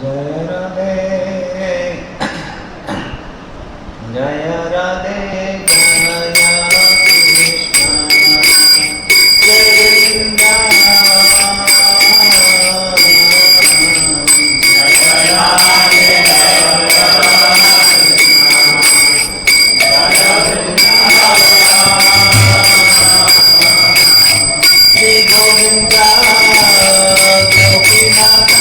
जय राधे जय राधे जय कृष्ण जय वृंदावन श्री गोविंद गोपीनाथ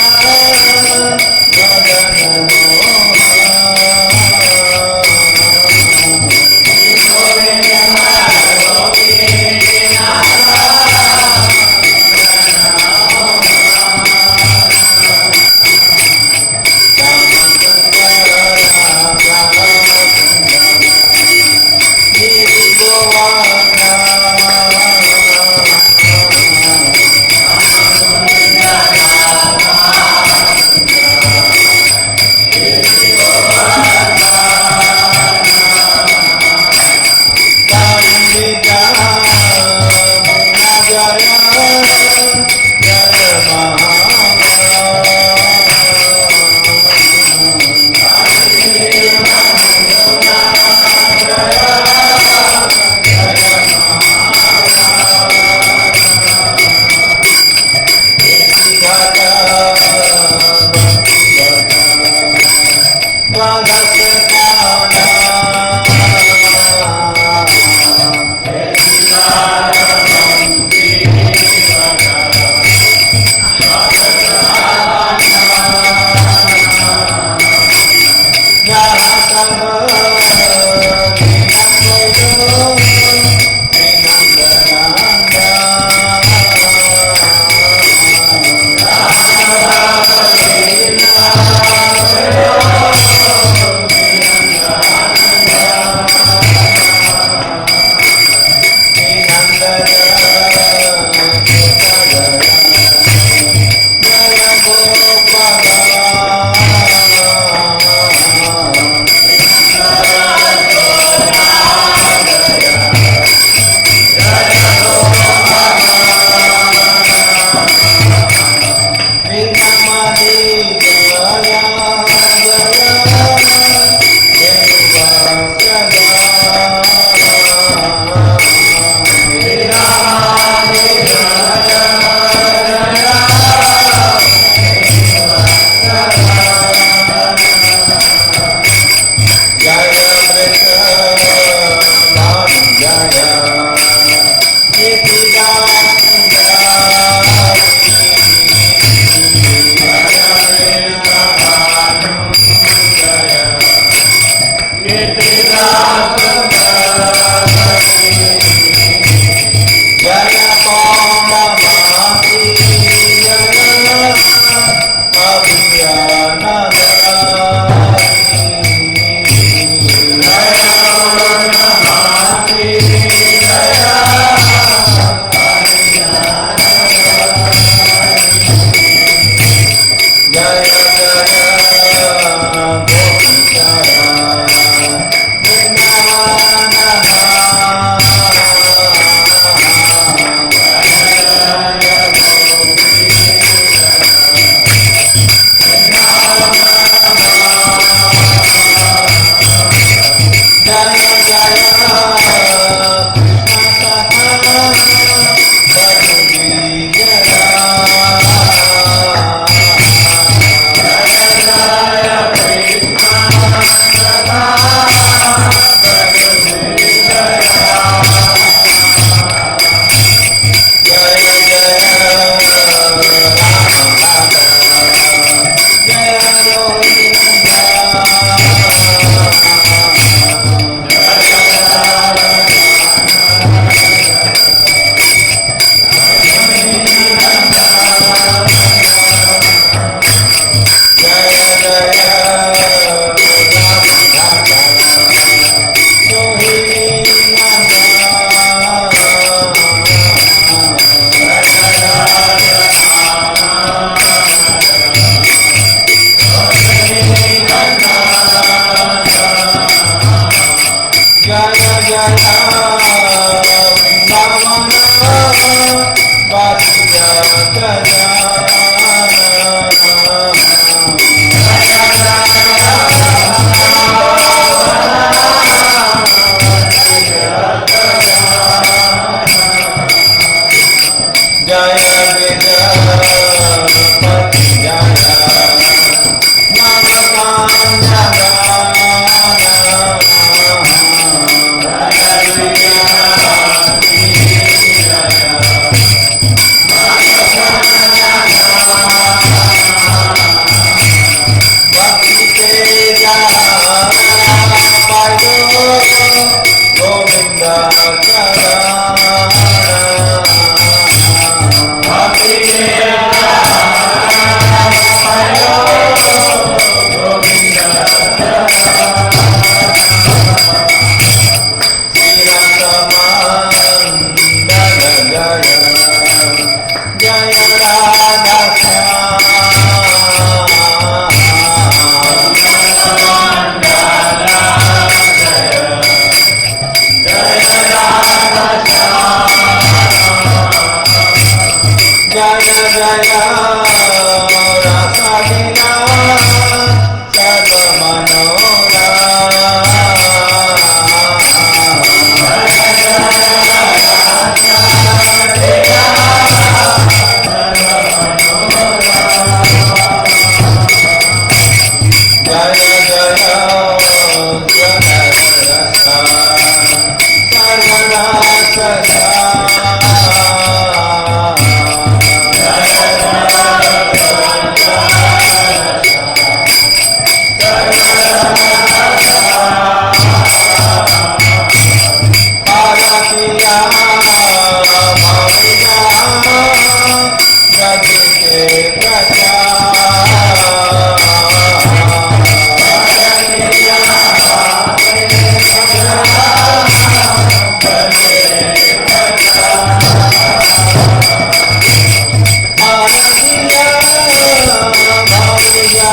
भौजा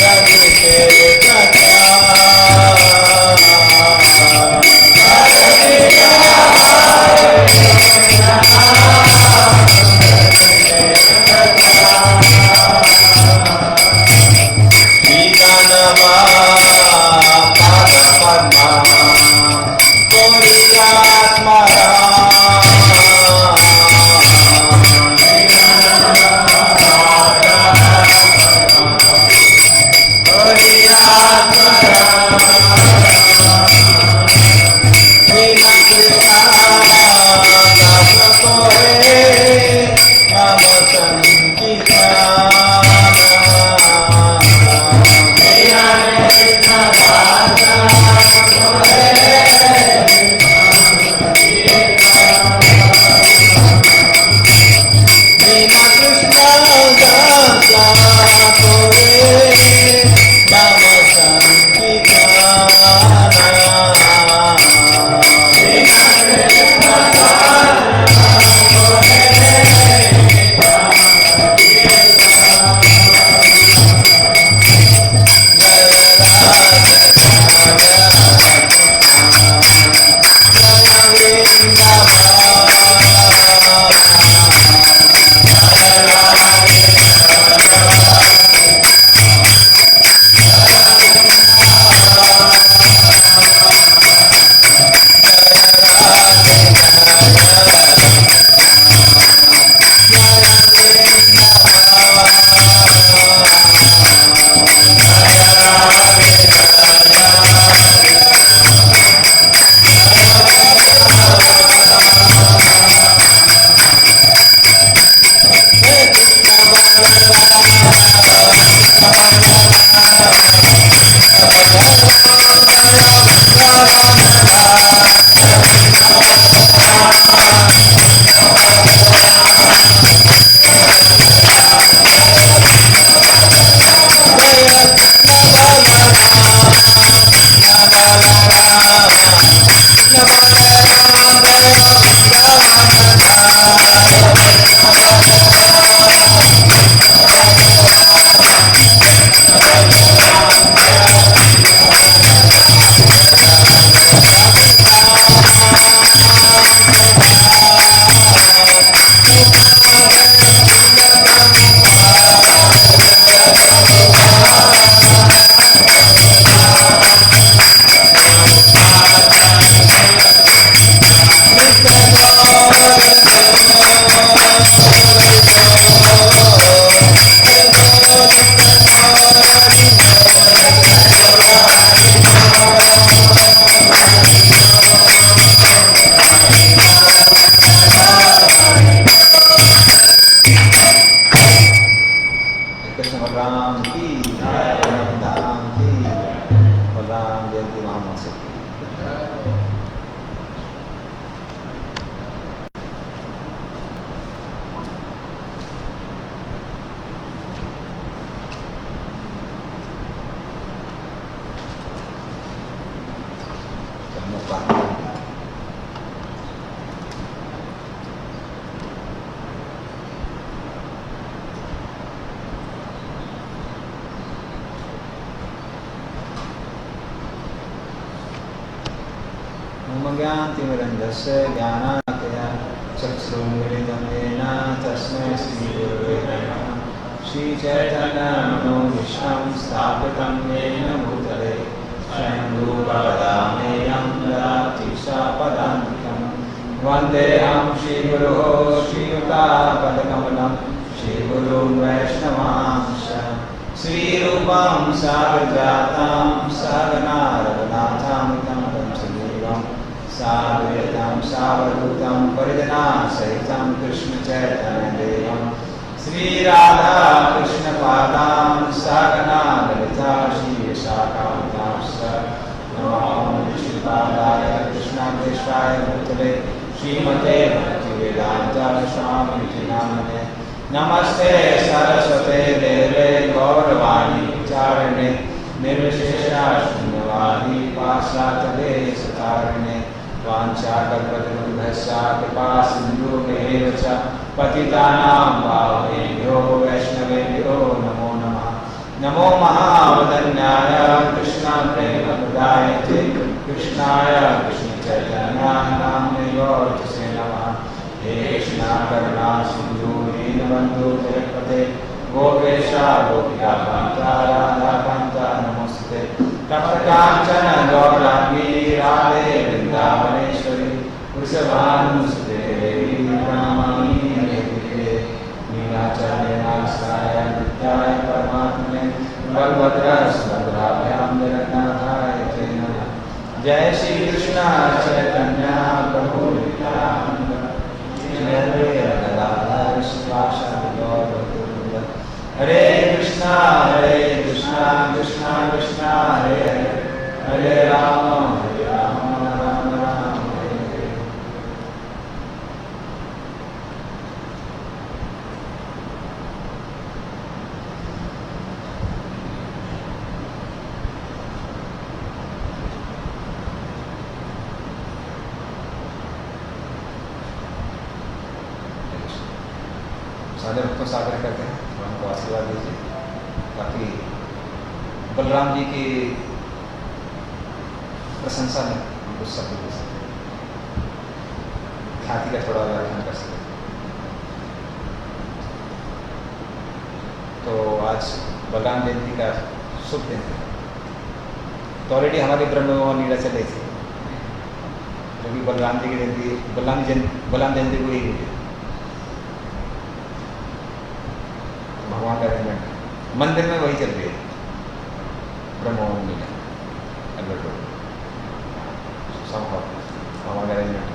रवि तेरे कथा ज्ञानतिमिरन्धस्य ज्ञानाकया चक्षुरुन्मिलितं येन तस्मै श्रीगुरवे नमः। श्रीचैतन्यमनोभीष्टं स्थापितं येन भूतले स्वयं रूपवदामेयं ददाति शापदान्तिकं। वन्देऽहं श्रीगुरोः श्रीयुतापदकमलं श्रीगुरुं वैष्णवांश्च श्रीरूपं साग्रजातं सहगना रघुनाथं तं सजीवं साद्वैतं सावधूतं परिजनासहितं कृष्णचैतन्यदेवं श्रीराधा कृष्णपादां सहगना ललिता श्रीविशाखान्तांश्च नमो श्रीपादाय कृष्णादेशाय भूतले श्रीमते भक्तिवेदान्त स्वामिनिति नामिने। नमस्ते सरस्वते देवे गौरवाणी चारणे निर्विशेषा शून्यवादी पाश्चात्यदेशतारिणे वाञ्छाकल्पतरुभ्यश्च कृपा सिन्धुभ्येव च पतितानां पावनेभ्यो वैष्णवेभ्यो प्रपद्ये गोपेशा गोपिका कांता राधा कांता नमस्ते तप्तकांचन गौरांगी राधे वृंदावनेश्वरी वृषभानुसुते देवी प्रणमामि हरिप्रिये नीलाचलनिवासाय नित्याय परमात्मने बलभद्र सुभद्राभ्यां जगन्नाथाय ते नमः। जय श्री कृष्ण चैतन्य प्रभु नित्यानंद श्री अद्वैत गदाधर श्रीवासादि गौर भक्तवृंद। हरे कृष्णा कृष्णा कृष्णा हरे हरे हरे राम राम राम हरे हरे। सारे भक्तों से आग्रह करते हैं उनको आशीर्वाद दीजिए ताकि बलराम जी की प्रशंसा में हम कुछ शब्द दे सकें, ख्याति का थोड़ा व्याख्यान कर सकें। तो आज बलराम जयंती का शुभ दिन है। तो ऑलरेडी हमारी ब्रह्म लीला चल रही थी, क्योंकि बलराम जी की जयंती बलराम जयंती को ही भगवान का अरेंजमेंट मंदिर में वही चल रही है, ब्रह्मोत्सव लीला अल्बर्ट रोड भगवान का अरेंजमेंट।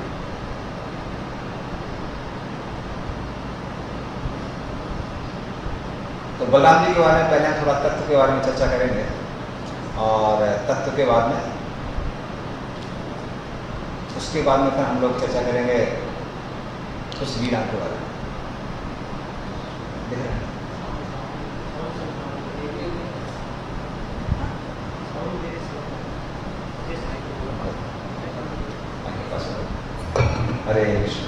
तो बलराम जी के बारे में पहले हम थोड़ा तत्व के बारे में चर्चा करेंगे और तत्व के बाद में उसके बाद में फिर हम लोग चर्चा करेंगे उस लीला के बारे में। हरे कृष्ण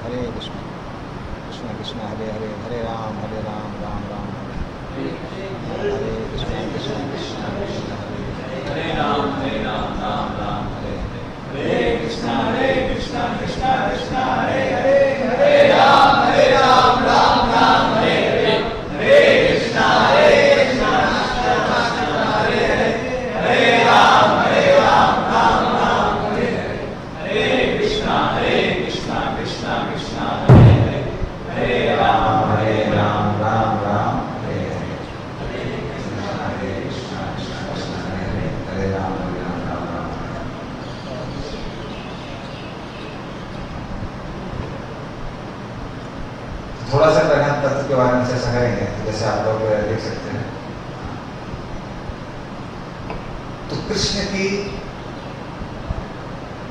हरे कृष्ण थोड़ा सा प्रधान तत्व के बारे में चर्चा करेंगे। जैसे आप लोग देख सकते हैं, तो कृष्ण की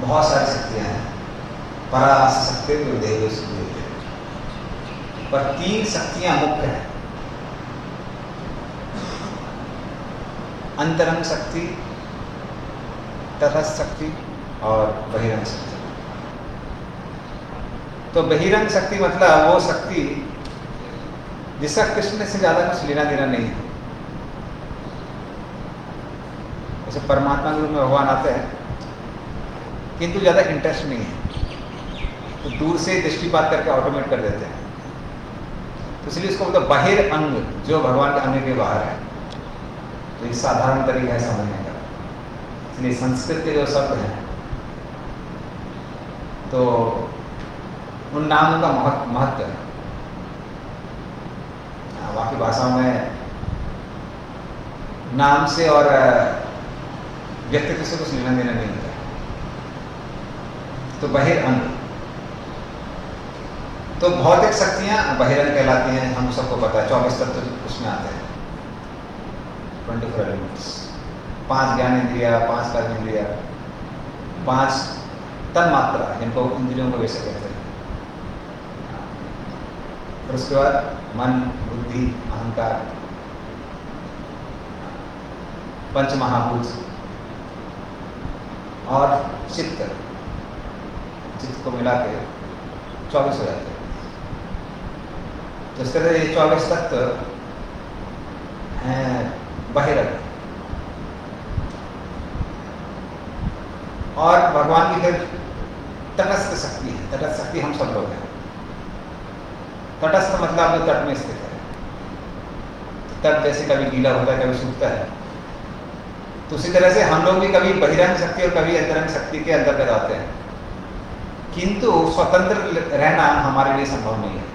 बहुत सारी शक्तियां हैं, पराशक्ति पर 3 शक्तियां मुख्य हैं। अंतरंग शक्ति, तटस्थ शक्ति और बहिरंग शक्ति। तो बहिरंग शक्ति मतलब वो शक्ति जिसका कृष्ण से ज्यादा कुछ लेना देना नहीं है। जैसे परमात्मा के रूप में भगवान आते हैं किंतु ज्यादा इंटरेस्ट नहीं है, तो दूर से दृष्टिपात करके ऑटोमेट कर देते हैं। तो इसलिए इसको मतलब बाहिर अंग, जो भगवान के अंग के बाहर है। तो ये साधारण तरीका है समझने का। इसलिए संस्कृत के जो शब्द हैं तो उन नामों का महत्व है। बाकी भाषाओं में नाम से और व्यक्तित्व से कुछ लेना देना नहीं होता। तो बहिरंग, तो भौतिक शक्तियां बहिरंग कहलाती हैं। हम सबको पता है 24 तत्व उसमें आते हैं, 24 एलिमेंट्स, 5 ज्ञानेंद्रिया, 5 कर्मेंद्रिया, 5 तन्मात्रा, जिनको इंद्रियों को वैसे कहते हैं। और उसके बाद मन, बुद्धि, अहंकार, पंच महाभूत और चित्त को मिला के 24 हो जाते हैं। तो इस तरह ये 24 तत्व हैं बहिरंग। और भगवान की फिर तटस्थ शक्ति है। तटस्थ शक्ति हम सब लोग हैं। तटस्थ मतलब जो तट में स्थित है। तट जैसे कभी गीला होता है, कभी सूखता है, तो उसी तरह से हम लोग भी कभी बहिरंग शक्ति और कभी अंतरंग शक्ति के अंतर्गत आते हैं, किंतु स्वतंत्र रहना हमारे लिए संभव नहीं है।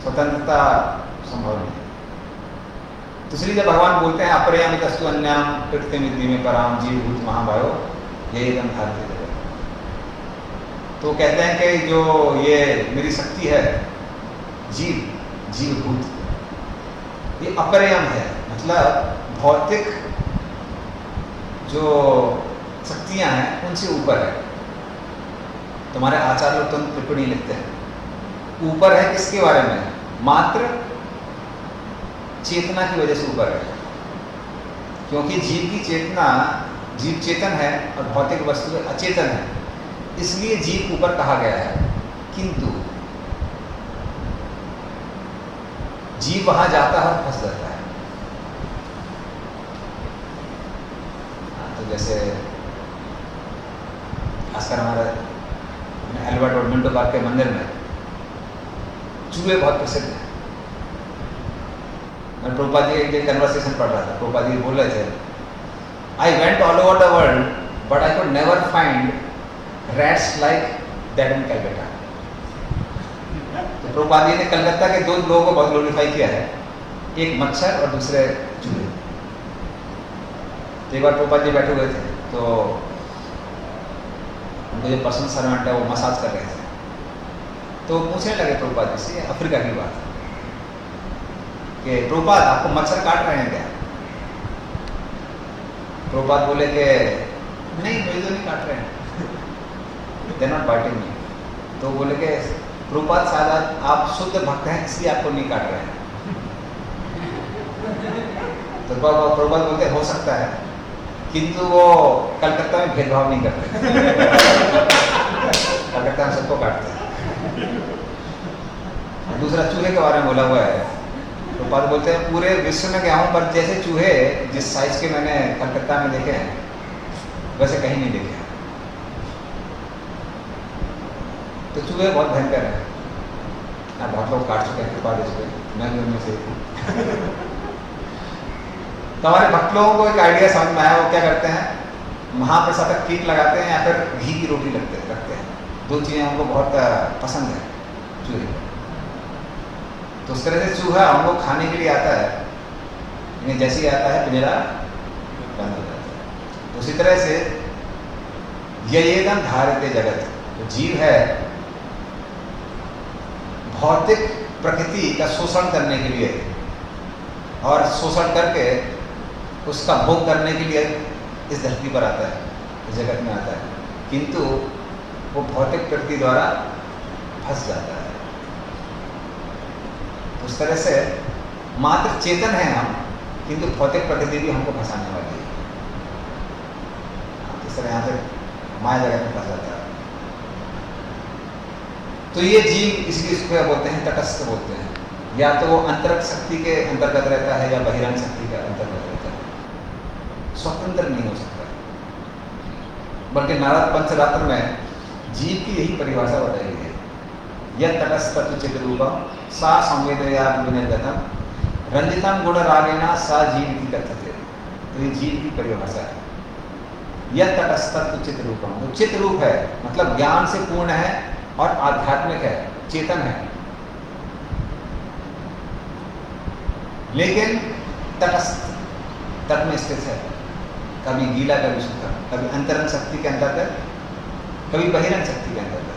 स्वतंत्रता संभव नहीं है। तो इसलिए जब भगवान बोलते हैं अपरियमितस्तु अन्याम कृत्यमिति में पराम जीवभूत महाभयो ये एकदम भारतीय जगत, तो कहते हैं कि जो ये मेरी शक्ति है जीवभूत, ये अपरियम है। मतलब भौतिक जो शक्तियां हैं उनसे ऊपर है। तुम्हारे आचार्य लोग तुम टिप्पणी लिखते हैं ऊपर है किसके बारे में? मात्र चेतना की वजह से ऊपर है, क्योंकि जीव की चेतना, जीव चेतन है और भौतिक वस्तु अचेतन है, इसलिए जीव ऊपर कहा गया है। किंतु जीव वहां जाता है और फंस जाता है। तो जैसे खासकर हमारे एल्बर्ट और मिंटो पार्क के मंदिर में चूहे बहुत प्रसिद्ध हैं। मैं प्रभुपाद जी एक कन्वर्सेशन पढ़ रहा था। प्रभुपाद जी बोल रहे थे, I went all over the world but I could never find rats like that in Calcutta. तो प्रभुपाद जी ने कलकत्ता के दो लोगों को बहुत ग्लोरीफाई किया है, एक मच्छर और दूसरे चूहे। तो एक बार प्रभुपाद जी बैठे हुए थे, तो उनको जो पर्सनल सर्वेंट है वो मसाज कर रहे थे, तो पूछने लगे प्रभुपाद जी से अफ्रीका की बात कि प्रभुपाद आपको मच्छर काट रहे हैं क्या? प्रभुपाद बोले कि नहीं, मुझे तो नहीं काट रहे हैं, दे नॉट बाइटिंग मी। तो बोले कि प्रभुपाद शायद आप शुद्ध भक्त हैं इसलिए आपको नहीं काट रहे हैं। तो प्रभुपाद बोलते हो सकता है, किंतु वो कलकत्ता में भेदभाव नहीं करते। कलकत्ता में सबको काटते हैं। दूसरा चूहे के बारे में बोला हुआ है। तो बात बोलते हैं पूरे विश्व में गया हूँ पर जैसे चूहे जिस साइज के मैंने कलकत्ता में देखे हैं वैसे कहीं नहीं देखे। तो चूहे बहुत भयंकर है। बहुत लोग काट चुके हैं कृपा देश पे, मैं भी उनमें से तो हमारे भक्त लोगों को एक आइडिया समझ में आया। वो क्या करते हैं, महाप्रसादक कीक लगाते हैं या फिर घी की रोटी रखते हैं। दो चीज़ें उनको बहुत पसंद है चूहे। तो उस तरह से चूहा हम लोग खाने के लिए आता है, लेकिन जैसे ही आता है पिंजरा बंद हो जाता है। तो उसी तरह से ययेदं धारयते जगत, तो जीव है भौतिक प्रकृति का शोषण करने के लिए और शोषण करके उसका भोग करने के लिए इस धरती पर आता है, इस जगत में आता है, किंतु वो भौतिक प्रकृति द्वारा फंस जाता है। उस तरह से मात्र चेतन है हम, किंतु भौतिक प्रकृति भी हमको फंसाने वाली है। इस तरह यहाँ से माया जगत में फंस जाता है। तो ये जीव इसलिए इसको बोलते हैं तटस्थ बोलते हैं। या तो वो अंतरंग शक्ति के अंतर्गत रहता है या बहिरंग शक्ति के अंतर्गत रहता है, स्वतंत्र नहीं हो सकता। बल्कि नारद पंचरात्र में जीव की यही परिभाषा बताई गई है, यह तटस्थ चित रूपम सा संवेदया विनिर्गतम रंजितम गुण रागेना सा जीव की कथ्यते। तो ये जीव की परिभाषा है। यह तटस्थ चित रूपम, तो चित रूप है मतलब ज्ञान से पूर्ण है और आध्यात्मिक है, चेतन है, लेकिन तटस्थ, तट में स्थित है। कभी गीला कभी सूखा, कभी अंतरंग शक्ति के अंतर्गत, कभी बहिरंग शक्ति के अंतर्गत।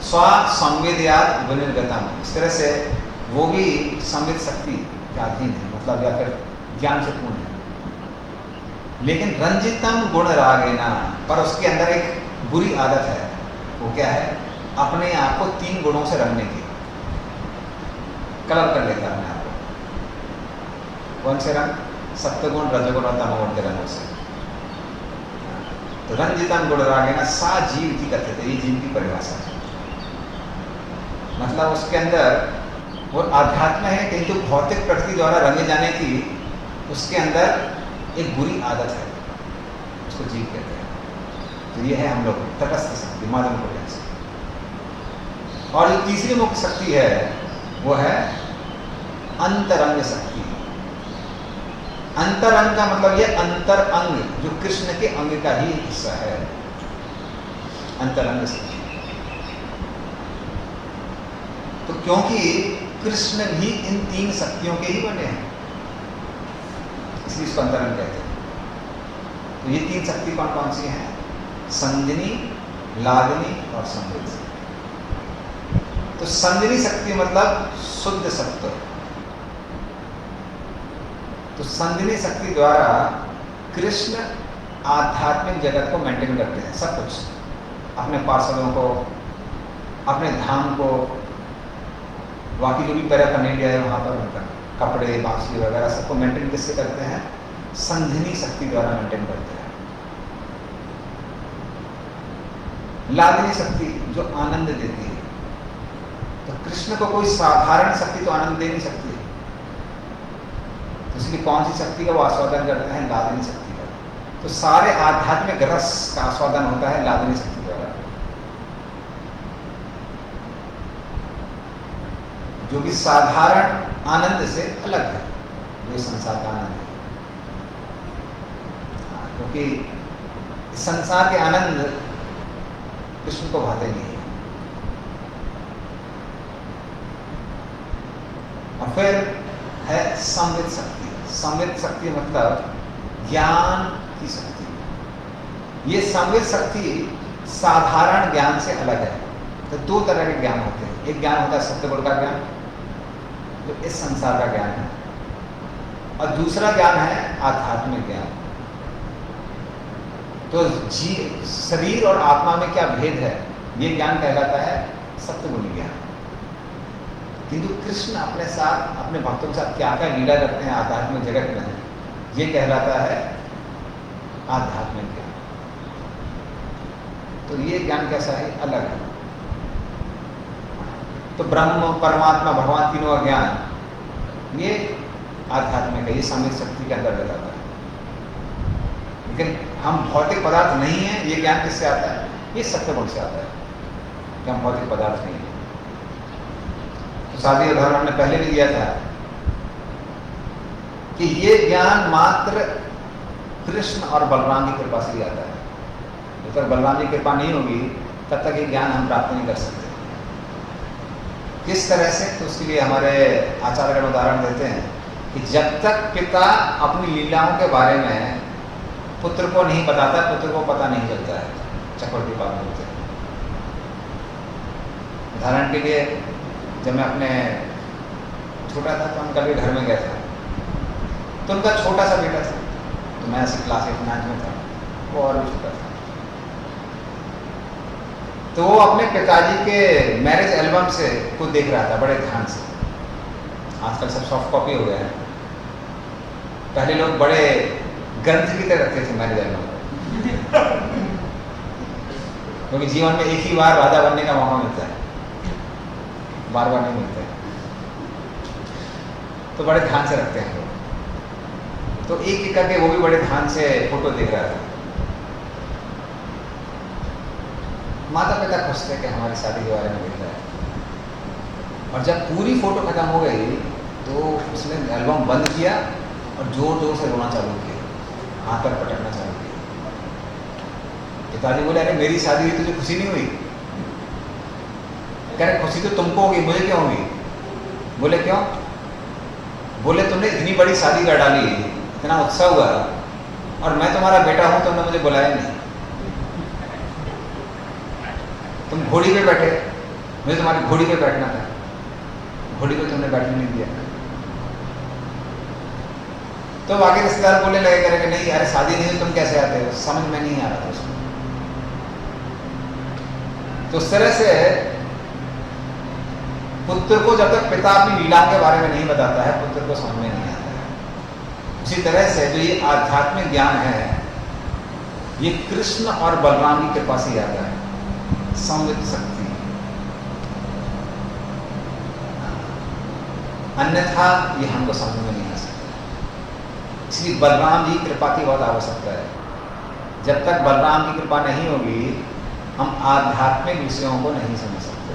स्व संवेदयात् विनिर्गतम, इस तरह से वो भी संवेद शक्ति के अधीन है, मतलब या फिर ज्ञान से पूर्ण है, लेकिन रंजितम गुण रागेना, पर उसके अंदर एक बुरी आदत है। वो क्या है? अपने आप को 3 गुणों से रंगने की, कलर कर लेता है अपने आप को। कौन से रंग? सत्वगुण, रजोगुण और तमोगुण के रंगों से। तो रंजितम गुण रागेण सा जीव की कथ्यते, ये जीव की परिभाषा है। मतलब उसके अंदर वो आध्यात्म है किंतु भौतिक प्रकृति द्वारा रंगे जाने की उसके अंदर एक बुरी आदत है, उसको जीव कहते हैं। तो ये है हम लोग तटस्थ शक्ति, माध्यम को से। और जो तीसरी मुख्य शक्ति है वो है अंतरंग शक्ति। अंतरंग का मतलब ये अंतर अंग, जो कृष्ण के अंग का ही हिस्सा है, अंतरंग शक्ति। तो क्योंकि कृष्ण भी इन 3 शक्तियों के ही बने हैं, इसलिए इसको अंतरंग कहते हैं। तो ये 3 शक्ति कौन कौन सी हैं? संजनी, लादिनी और समृद्धि। तो संजनी शक्ति मतलब शुद्ध सत्व। तो संजनी शक्ति द्वारा कृष्ण आध्यात्मिक जगत को मेंटेन करते हैं, सब कुछ, अपने पार्षदों को, अपने धाम को, बाकी जो भी पैराफर्नेलिया है वहाँ पर उनका कपड़े, बांसुरी वगैरह सबको मेंटेन किससे करते हैं? संजनी शक्ति द्वारा मेंटेन करते हैं। लादिनी शक्ति जो आनंद देती है। तो कृष्ण को कोई साधारण शक्ति तो आनंद दे नहीं सकती, तो इसलिए कौन सी शक्ति का वो आस्वादन करते हैं? लादिनी शक्ति का। तो सारे आध्यात्मिक रस का आस्वादन होता है लादिनी शक्ति द्वारा, जो कि साधारण आनंद से अलग है, ये संसार का आनंद है। क्योंकि संसार के आनंद कृष्ण को भाते नहीं है। और फिर है संवित शक्ति। संवित शक्ति मतलब ज्ञान की शक्ति। ये संवित शक्ति साधारण ज्ञान से अलग है। तो 2 तरह के ज्ञान होते हैं। एक ज्ञान होता है सत्यगुण का ज्ञान, जो इस संसार का ज्ञान है, और दूसरा ज्ञान है आध्यात्मिक ज्ञान। तो शरीर और आत्मा में क्या भेद है, ये ज्ञान कहलाता है सत्यगुणी ज्ञान। किंतु कृष्ण अपने साथ, अपने भक्तों के साथ क्या क्या लीला करते हैं आध्यात्मिक जगत में, ये कहलाता है आध्यात्मिक ज्ञान। तो ये ज्ञान कैसा है? अलग है। तो ब्रह्म, परमात्मा, भगवान, तीनों का ज्ञान ये आध्यात्मिक है, ये संवित शक्ति के अंदर आता है। लेकिन हम भौतिक पदार्थ नहीं है, ये ज्ञान किससे आता है? ये सत्यगुण से आता है कि हम भौतिक पदार्थ नहीं है। तो शादी उदाहरण हमने पहले भी दिया था कि ये ज्ञान मात्र कृष्ण और बलराम की कृपा से ही आता है। जब तक बलराम की कृपा नहीं होगी तब तक ये ज्ञान हम प्राप्त नहीं कर सकते। किस तरह से? तो उसके लिए हमारे आचार्यगण उदाहरण देते हैं कि जब तक पिता अपनी लीलाओं के बारे में पुत्र को नहीं बताता, पुत्र को पता नहीं चलता है, चक्रवर्ती पालन होते हैं। उदाहरण के लिए जब मैं अपने छोटा था तो उनका भी घर में गया था, तो उनका छोटा सा बेटा था, तो मैं ऐसे क्लास 8-9 में था, वो और भी छोटा था। तो वो अपने पिताजी के मैरिज एल्बम से को देख रहा था बड़े ध्यान से। आजकल सब सॉफ्ट कॉपी हो गया है, पहले लोग बड़े ग्रंथ की तरह रखते थे मैरिज एल्बम, क्योंकि जीवन में एक ही बार राजा बनने का मौका मिलता है, बार बार नहीं मिलता है, तो बड़े ध्यान से रखते हैं लोग। तो एक एक करके वो भी बड़े ध्यान से फोटो देख रहा था। माता पिता खुश थे कि हमारी शादी के बारे में देख रहा है। और जब पूरी फोटो खत्म हो गई तो उसने एल्बम बंद किया और जोर जोर से रोना चालू किया, हाथ पर पटकना चालू किया। पिताजी बोले, अरे मेरी शादी हुई, तुझे खुशी नहीं हुई? कह रहे खुशी तो तुमको होगी, मुझे क्यों होगी? बोले क्यों? बोले तुमने इतनी बड़ी शादी कर डाली, इतना उत्साह हुआ, और मैं तुम्हारा बेटा हूं, तुमने मुझे बुलाया नहीं। तुम घोड़ी पे बैठे, मुझे तुम्हारी घोड़ी पे बैठना था, घोड़ी पे तुमने बैठने नहीं दिया। तो बाकी रिश्तेदार बोलने लगे, कह रहे कि नहीं, अरे शादी नहीं हुई, तुम कैसे आते हो? समझ में नहीं आ रहा था उसको। तो उस तरह से पुत्र को जब तक पिता अपनी लीला के बारे में नहीं बताता है, पुत्र को समझ में नहीं आता है। उसी तरह से जो ये आध्यात्मिक ज्ञान है, ये कृष्ण और बलराम की कृपा से आता है, संवित शक्ति। अन्यथा ये हमको समझ में नहीं आ सकता। इसलिए बलराम जी की कृपा की बहुत आवश्यकता है। जब तक बलराम की कृपा नहीं होगी, हम आध्यात्मिक विषयों को नहीं समझ सकते।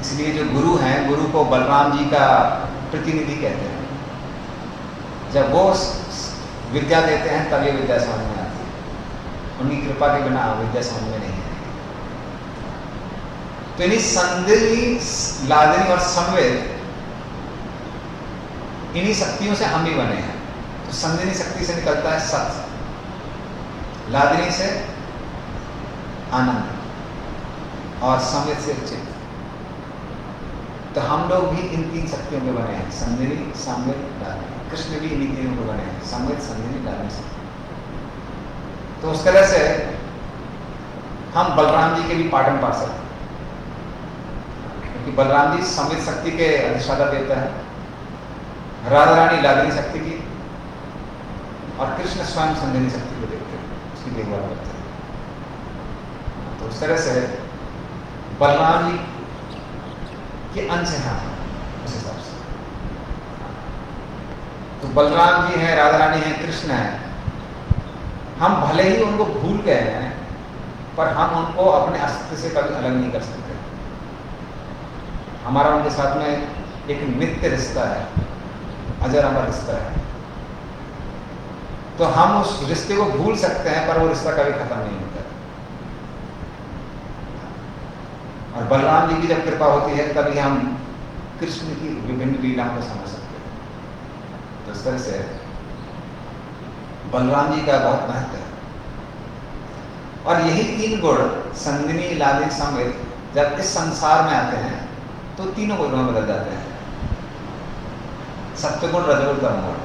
इसलिए जो गुरु हैं, गुरु को बलराम जी का प्रतिनिधि कहते हैं। जब वो विद्या देते हैं तब ये विद्या समझ में आती है। उनकी कृपा के बिना विद्या समझ में नहीं आती। तो इन्हीं संदिनी, लादिनी और संवेद, इन्हीं शक्तियों से हम भी बने हैं। तो संदिनी शक्ति से निकलता है सत्य, लादिनी से आनंद और संवेद से चित्त। तो हम लोग भी इन तीन शक्तियों में बने हैं, संदिनी, संवेद, लादिनी। कृष्ण भी इन्हीं तीनों में बने हैं, संवेद, संदिनी, लादिनी से। तो उस तरह से हम बलराम जी के भी पाठन पा सकते हैं, क्योंकि बलराम जी संवेद शक्ति के अधिष्ठाता देवता है, राधा रानी लादिनी शक्ति की, और कृष्ण स्वयं संदिनी शक्ति को देखते हैं, उसकी देखभाल करते हैं। तो उस तरह से बलराम जी के अंश हैं उस हिसाब से। तो बलराम जी हैं, राधा रानी हैं, कृष्ण हैं। हम भले ही उनको भूल गए हैं, पर हम उनको अपने अस्तित्व से कभी अलग नहीं कर सकते। हमारा उनके साथ में एक नित्य रिश्ता है, अजर अमर रिश्ता है। तो हम उस रिश्ते को भूल सकते हैं, पर वो रिश्ता कभी खत्म नहीं होता। और बलराम जी की जब कृपा होती है, तभी हम कृष्ण की विभिन्न लीलाओं को समझ सकते हैं। तो इस तरह से बलराम जी का बहुत महत्व है। और यही तीन गुण, संदिनी, लादिनी, संवेद, जब इस संसार में आते हैं तो तीनों गुणों में बदल जाते हैं। सत्वगुण, रजोगुण, तमोगुण।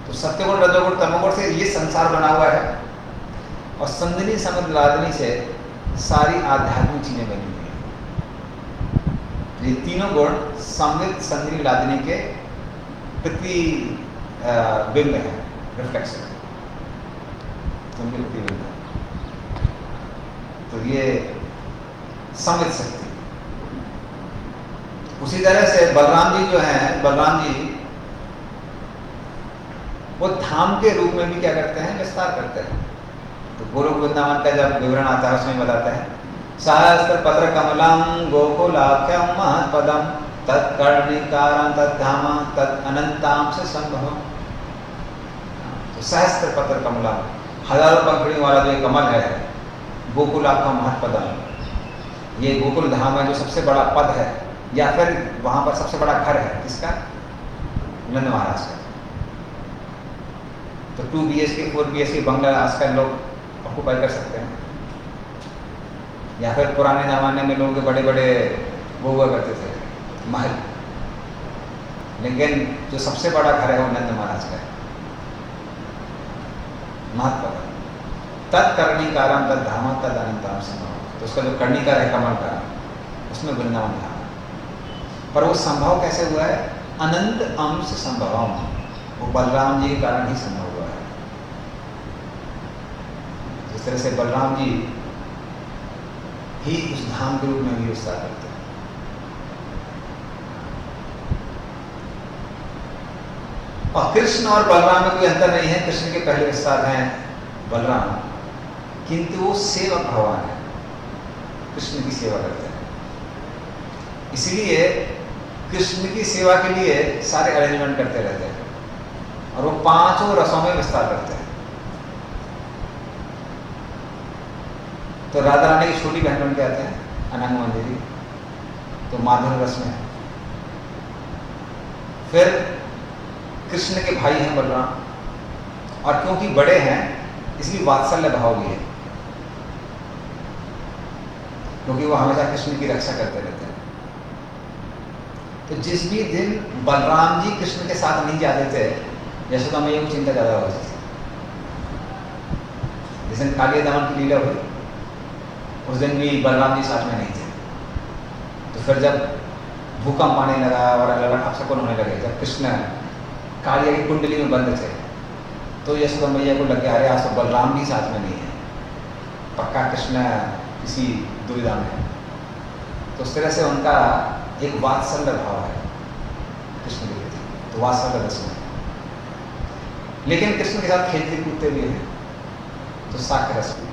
तो सत्वगुण, रजोगुण, तमोगुण से ये संसार बना हुआ है, और संदिनी, संवेद, लादिनी से सारी आध्यात्मिक चीजें बनी हुई हैं। ये तीनों गुण संवेद, संदिनी, लादिनी के प्रतिबिंब है, रिफ्लेक्शन, उनके प्रतिबिंब है। तो ये संवेद शक्ति। उसी तरह से बलराम जी जो हैं, बलराम जी वो धाम के रूप में भी क्या करते हैं, विस्तार करते हैं। तो गोलोक वृंदावन का जब विवरण आता है, उसमें बताते हैं, सहस्त्र पत्र कमलम गोकुलाख्यम महत्पदम तत्कर्णिकारं तद्धाम तत् अनंताम से संभवम। तो सहस्त्र पत्र कमलम, हजारों पंखुड़ियों वाला जो ये कमल है, गोकुलाख्य महत्पदम, ये गोकुल धाम है जो सबसे बड़ा पद है, या फिर वहां पर सबसे बड़ा घर है, किसका? नंद महाराज का। तो 2 BHK 4 BHK बंगला आजकल लोग ऑक्युपाई कर सकते हैं, या फिर पुराने जमाने में लोग बड़े बड़े वो हुआ करते थे, महल। लेकिन जो सबसे बड़ा घर है वो नंद महाराज का है, महत्व। तत्कर्णिकारं तद्धाम तद अनंताम संभवम। तो उसका जो कर्णिकार है कमल का, उसमें वृंदावन धाम। पर वो संभव कैसे हुआ है? अनंत अंश संभवम, वो बलराम जी के कारण ही संभव हुआ है। जिस तरह से बलराम जी ही उस धाम के रूप में भी विस्तार करते हैं। और कृष्ण और बलराम में कोई अंतर नहीं है। कृष्ण के पहले विस्तार हैं बलराम, किंतु वो सेवक भगवान है, कृष्ण की सेवा करते हैं। इसलिए कृष्ण की सेवा के लिए सारे अरेंजमेंट करते रहते हैं, और वो 5 रसों में विस्तार करते हैं। तो राधा रानी की छोटी बहन बन के आते हैं अनंग मंदिरी, तो माधुर्य रस में है। फिर कृष्ण के भाई हैं बलराम, और क्योंकि बड़े हैं इसलिए वात्सल्य भाव भी है, क्योंकि वो हमेशा कृष्ण की रक्षा करते रहते हैं। तो जिस भी दिन बलराम जी कृष्ण के साथ नहीं जाते थे, यशोदा मैया को चिंता ज्यादा होती थी। जिस दिन कालिया दमन की लीला हुई, उस दिन भी बलराम जी साथ में नहीं थे। तो फिर जब भूकंप आने लगा और अलग अलग अपशकुन होने लगे, जब कृष्ण कालिया की कुंडली में बंद थे, तो यशोदा मैया को लग गया अरे आज तो बलराम भी साथ में नहीं है, पक्का कृष्ण किसी दुविधा में है। तो उस तरह से उनका एक वात्सल्य भाव है कृष्ण के प्रति, तो वात्सल्य रस में। लेकिन कृष्ण के साथ खेलते कूदते भी हैं, तो साक्य रस भी।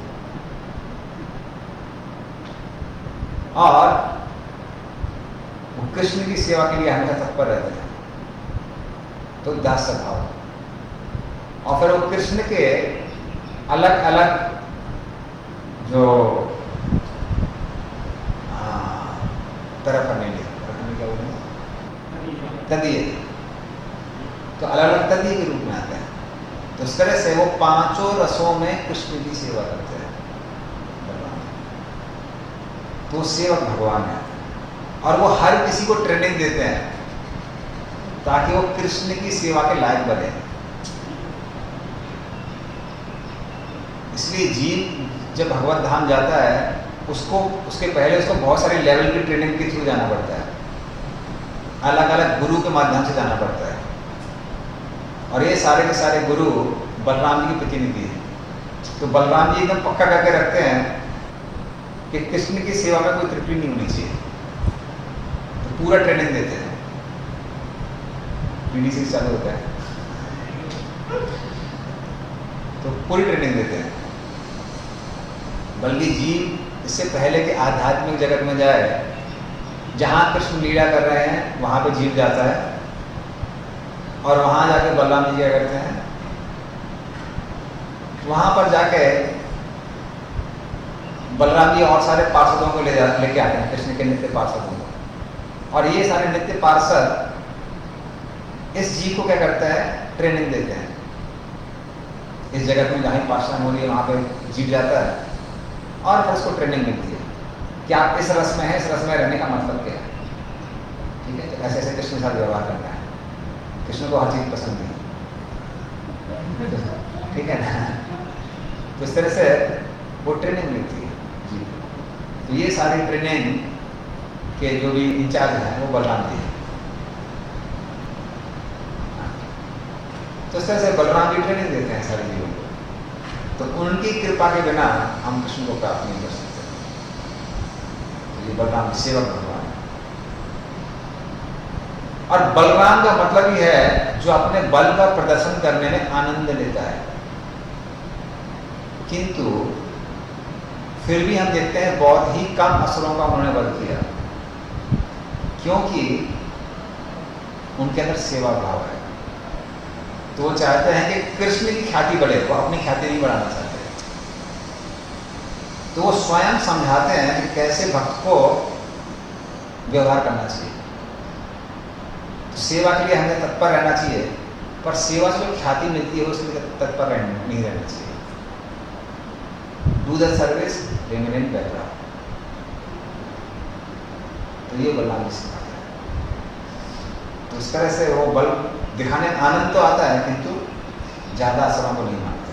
और वो कृष्ण की सेवा के लिए हमेशा तत्पर रहते हैं, तो दास्य भाव। और फिर वो कृष्ण के अलग अलग जो तरफ क्या बोलेंगे, तदीय, तो अलग अलग तदीय के रूप में आते हैं। तो इस तरह से वो पांचों रसों में कृष्ण की सेवा करते हैं भगवान। तो सेवक भगवान है, और वो हर किसी को ट्रेनिंग देते हैं ताकि वो कृष्ण की सेवा के लायक बने। इसलिए जीव जब भगवत धाम जाता है, उसको उसके पहले उसको बहुत सारे लेवल की ट्रेनिंग के थ्रू जाना पड़ता है, अलग अलग गुरु के माध्यम से जाना पड़ता है। और ये सारे के सारे गुरु बलराम जी के प्रतिनिधि हैं। तो बलराम जी एकदम पक्का करके रखते हैं कि कृष्ण की सेवा में कोई त्रुटि नहीं होनी चाहिए, तो पूरा ट्रेनिंग देते हैं। पीडी से चालू होता है, तो पूरी ट्रेनिंग देते हैं। बल्कि जीव इससे पहले कि आध्यात्मिक जगत में जाए, जहाँ कृष्ण लीला कर रहे हैं वहाँ पे जीव जाता है, और वहाँ जाके बलराम जी क्या करते हैं, वहाँ पर जाके बलराम जी और सारे पार्षदों को लेके आते हैं, कृष्ण के नित्य पार्षदों को। और ये सारे नित्य पार्षद इस जीव को क्या करता है, ट्रेनिंग देते हैं। इस जगत में जहाँ पाठशाला हो रही है वहाँ पे जीव जाता है, और फिर उसको ट्रेनिंग मिलती है कि आप इस रस में है, इस रस में रहने का मतलब क्या है। ठीक है, तो ऐसे ऐसे कृष्ण के साथ व्यवहार करना है। कृष्ण को हर चीज पसंद है, ठीक है ना। तो इस तरह से वो ट्रेनिंग मिलती है जी। तो ये सारी ट्रेनिंग के जो भी इंचार्ज हैं वो बलराम जी हैं। तो इस तरह से बलराम जी ट्रेनिंग देते हैं सारे जीवों को। तो उनकी कृपा के बिना हम कृष्ण को प्राप्त नहीं कर सकते। तो ये बलराम सेवक भगवान है। और बलराम का मतलब ही है जो अपने बल का प्रदर्शन करने में आनंद लेता है। किंतु फिर भी हम देखते हैं बहुत ही कम असुरों का उन्होंने वध किया, क्योंकि उनके अंदर सेवा भाव है। तो वो चाहते हैं कि कृष्ण की ख्याति बढ़े, वो अपनी ख्याति नहीं बढ़ाना चाहते। तो वो स्वयं समझाते हैं कि कैसे भक्त को व्यवहार करना चाहिए। तो सेवा के लिए हमें तत्पर रहना चाहिए, पर सेवा से जो ख्याति मिलती है उसके लिए तत्पर नहीं रहना चाहिए। Do the service, remain in background. तो ये बलराम जी सिखाते हैं। तो इस तरह से वो बल दिखाने आनंद तो आता है, किंतु ज्यादा असुरों को नहीं मारते।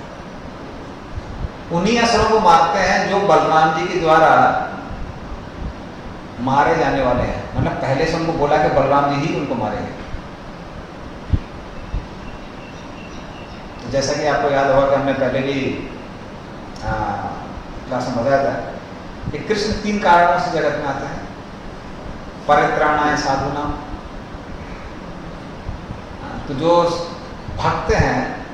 उन्हीं असुरों को मारते हैं जो बलराम जी के द्वारा मारे जाने वाले हैं। मतलब पहले से उनको बोला कि बलराम जी ही उनको मारेंगे। तो जैसा कि आपको याद होगा कि हमने पहले भी क्लास में बताया था कि कृष्ण 3 कारणों से जगत में आते हैं। परित्राणाय साधूनाम, तो जो भक्त हैं,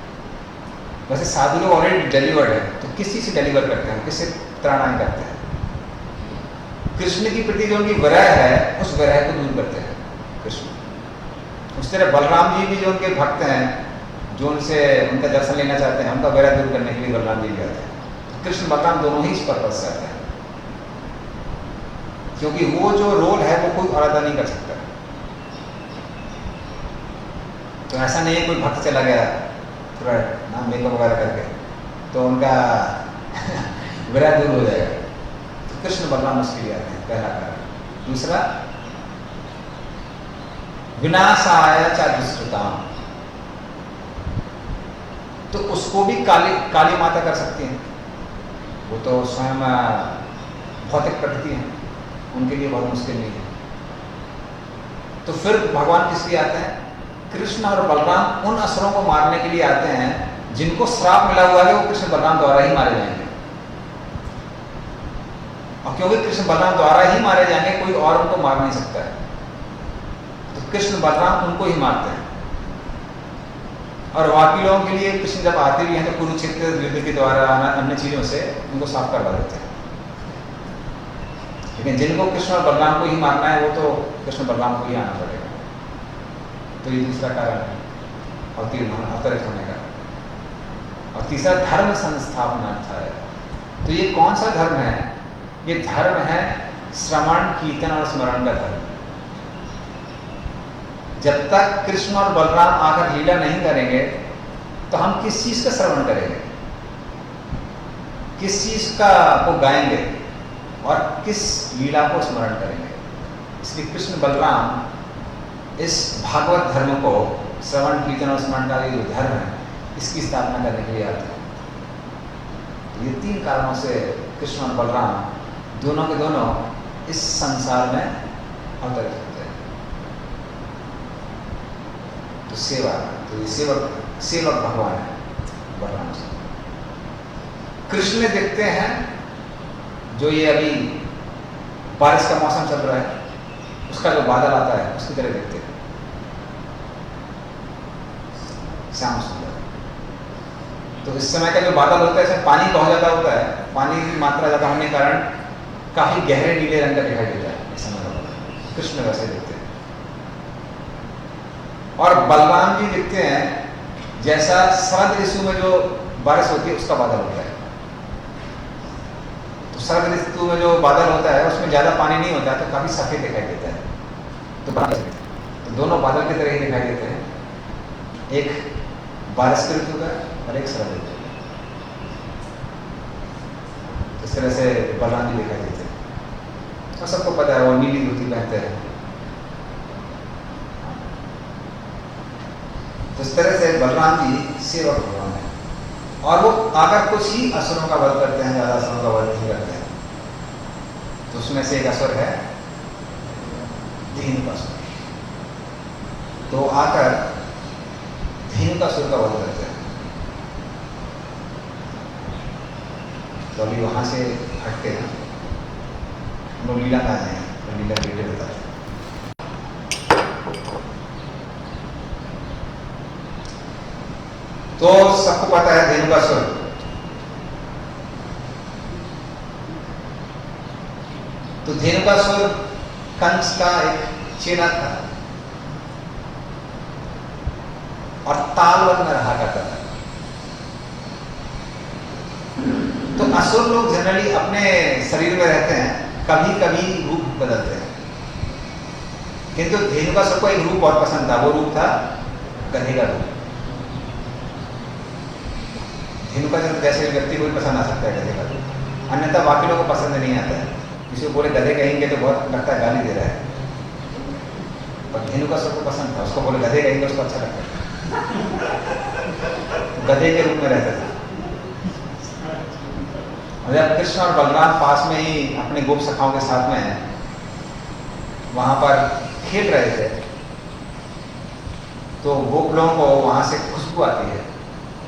वैसे साधु लोग ऑलरेडी डिलीवर्ड है, तो किस चीज से डिलीवर करते हैं, किससे त्राणाय करते हैं? कृष्ण की प्रति जो उनकी विरह है, उस विरह को दूर करते हैं कृष्ण। उस तरह बलराम जी भी जो उनके भक्त हैं, जो उनसे उनका दर्शन लेना चाहते हैं, उनका विरह दूर करने के लिए बलराम जी जाते हैं। कृष्ण बलराम दोनों ही इस पर्पस से आते हैं, क्योंकि वो जो रोल है वो कोई और अदा नहीं कर सकता। तो ऐसा नहीं है कोई भक्त चला गया थोड़ा नाम मेकअप वगैरह करके तो उनका विरह दूर हो जाएगा। तो कृष्ण बलराम उसके लिए आते हैं, पहला कारण। दूसरा, विनाशाय च दुष्कृताम, तो उसको भी काली माता कर सकती हैं। वो तो स्वयं भौतिक प्रकृति हैं, उनके लिए बहुत मुश्किल नहीं है। तो फिर भगवान किस लिए आते हैं? कृष्ण और बलराम उन असुरों को मारने के लिए आते हैं जिनको श्राप मिला हुआ है वो कृष्ण बलराम द्वारा ही मारे जाएंगे। और क्योंकि कृष्ण बलराम द्वारा ही मारे जाएंगे, कोई और उनको मार नहीं सकता है, तो कृष्ण बलराम उनको ही मारते हैं। और बाकी लोगों के लिए कृष्ण जब आते भी हैं तो कुरुक्षेत्र युद्ध के द्वारा अन्य चीजों से उनको साफ करवा देते हैं। लेकिन जिनको कृष्ण और बलराम को ही मारना है वो तो कृष्ण बलराम को ही आना पड़ेगा। तो ये दूसरा कारण है अवतरित होने का। और तीसरा धर्म संस्थापनार्थ है। तो ये कौन सा धर्म है? ये धर्म है श्रवण कीर्तन और स्मरण का धर्म। जब तक कृष्ण और बलराम आकर लीला नहीं करेंगे तो हम किस चीज का श्रवण करेंगे, किस चीज का को गाएंगे और किस लीला को स्मरण करेंगे? इसलिए कृष्ण बलराम इस भागवत धर्म को, श्रवण कीर्तन और स्मरण का जो धर्म है, इसकी स्थापना करने के लिए आते हैं। तो ये तीन कारणों से कृष्ण और बलराम दोनों के दोनों इस संसार में अवतरित होते हैं। तो सेवा, तो ये सेवक भगवान है बलराम जी। कृष्ण दिखते हैं जो ये अभी बारिश का मौसम चल रहा है, उसका जो बादल आता है उसकी तरह दिखते हैं, श्याम सुंदर। तो इस समय का जो बादल होता है इसमें पानी बहुत ज्यादा होता है, पानी की मात्रा ज्यादा होने के कारण काफी गहरे नीले रंग का दिखाई देता है इस समय। कृष्ण वैसे दिखते हैं। और बलराम जी दिखते हैं जैसा शरद ऋतु में जो बारिश होती है उसका बादल होता है। तो शरद ऋतु में जो बादल होता है उसमें ज्यादा पानी नहीं होता है, तो काफी सफेद दिखाई देता है। तो दोनों बादल की तरह ही दिखाई देते हैं, एक बारिश के ऋतु का और एक शरद ऋतु। इस तरह से बलराम जी दिखाई देते हैं। और सबको पता है वो नीली धोती पहनते हैं। तो इस तरह से बलराम जी सेवक भगवान है। और वो आकर कुछ ही असुरों का वध करते हैं, ज्यादा असुरों का वध नहीं करते हैं। तो उसमें से एक असुर है धेनुकासुर। तो आकर धेनुकासुर का वध करते हैं। तो अभी वहां से हटते हैं, हम लोग लीला का हैं, तो लीला डिटेल बताते हैं। तो सबको पता है धेनुकासुर। तो धेनुकासुर कंस का एक चेला था और तालवन में रहा करता था। तो असुर लोग जनरली अपने शरीर में रहते हैं, कभी कभी रूप बदलते हैं। किंतु धेनुकासुर को एक रूप बहुत पसंद था, वो रूप था गधे का रूप। धेनुकासुर जैसे व्यक्ति को भी पसंद आ सकता है गधे का रूप, अन्यथा बाकी लोगों को पसंद नहीं आता है। किसी को बोले गधे कहेंगे तो बहुत लगता है गाली दे रहा है, पर धेनुकासुर को पसंद था, उसको बोले गधे कहेंगे उसको अच्छा लगता है। गधे के रूप में रहता था। और जब कृष्ण और बलराम पास में ही अपने गोप सखाओं के साथ में वहां पर खेल रहे थे, तो गोप लोगों को वहां से खुशबू आती है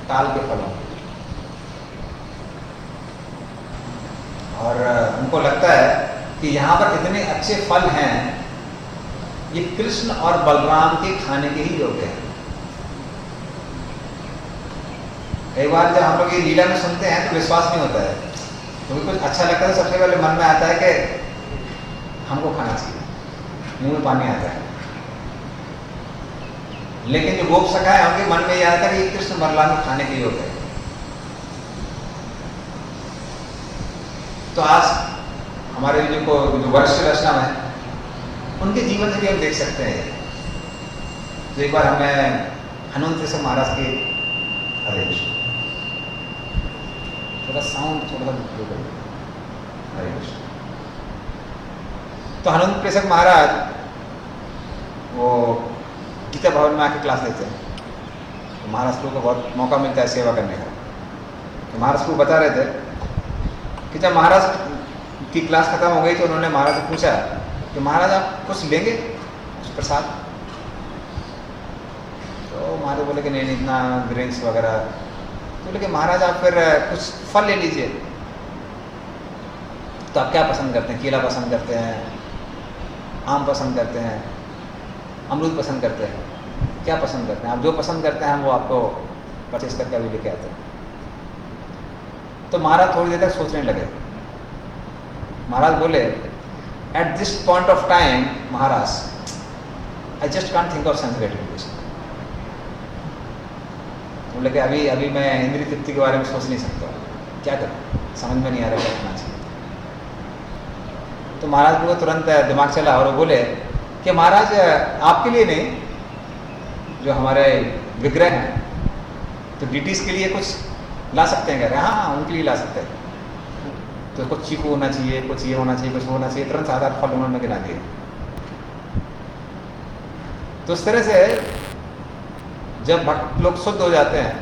ताल के फलों की। और उनको लगता है कि यहाँ पर इतने अच्छे फल हैं, ये कृष्ण और बलराम के खाने के ही योग्य हैं। कई बार जब हम लोग ये लीला में सुनते हैं तो विश्वास नहीं होता है, तो कुछ अच्छा लगता है, सबसे पहले मन में आता है कि हमको खाना चाहिए, मुंह में पानी आता है। लेकिन जो गोप सखा है उनके मन में यह आता है कि कृष्ण बलराम के खाने के योग्य है। तो आज हमारे जो वरिष्ठ वैष्णव है उनके जीवन से भी हम देख सकते हैं। तो एक बार हमें हनुमंत से महाराज के हरे कृष्ण, थोड़ा साउंड थोड़ा हरे कृष्ण। तो हनुमंत प्रेषक महाराज वो गीता भवन में आके क्लास लेते हैं। तो महाराज को बहुत मौका मिलता है सेवा करने का। तो महाराज को बता रहे थे कि जब महाराज उनकी क्लास खत्म हो गई तो उन्होंने महाराज से पूछा कि महाराज आप कुछ लेंगे कुछ प्रसाद? तो महाराज बोले कि नहीं नहीं, इतना ड्रिंक्स वगैरह। तो बोले कि महाराज आप फिर कुछ फल ले लीजिए। तो आप क्या पसंद करते हैं? केला पसंद करते हैं, आम पसंद करते हैं, अमरूद पसंद करते हैं, क्या पसंद करते हैं? आप जो पसंद करते हैं वो आपको परचेस करके अभी लेके आते हैं। तो महाराज थोड़ी देर तक सोचने लगे। महाराज बोले at this point of time Maharaj I just can't think of sense gratification. बोले कि अभी अभी मैं इंद्रिय तृप्ति के बारे में सोच नहीं सकता, क्या करूं, समझ में नहीं आ रहा क्या करना चाहिए। तो महाराज को तुरंत दिमाग चला और वो बोले कि महाराज आपके लिए नहीं, जो हमारे विग्रह हैं तो डिटीज के लिए कुछ ला सकते हैं, कह रहे हैं। हाँ उनके लिए ला सकते हैं। तो कुछ चीकू होना चाहिए, कुछ ये होना चाहिए, कुछ होना चाहिए, तुरंत 7-8 फल उन्होंने गिना दिए। तो इस तरह से जब भक्त लोग शुद्ध हो जाते हैं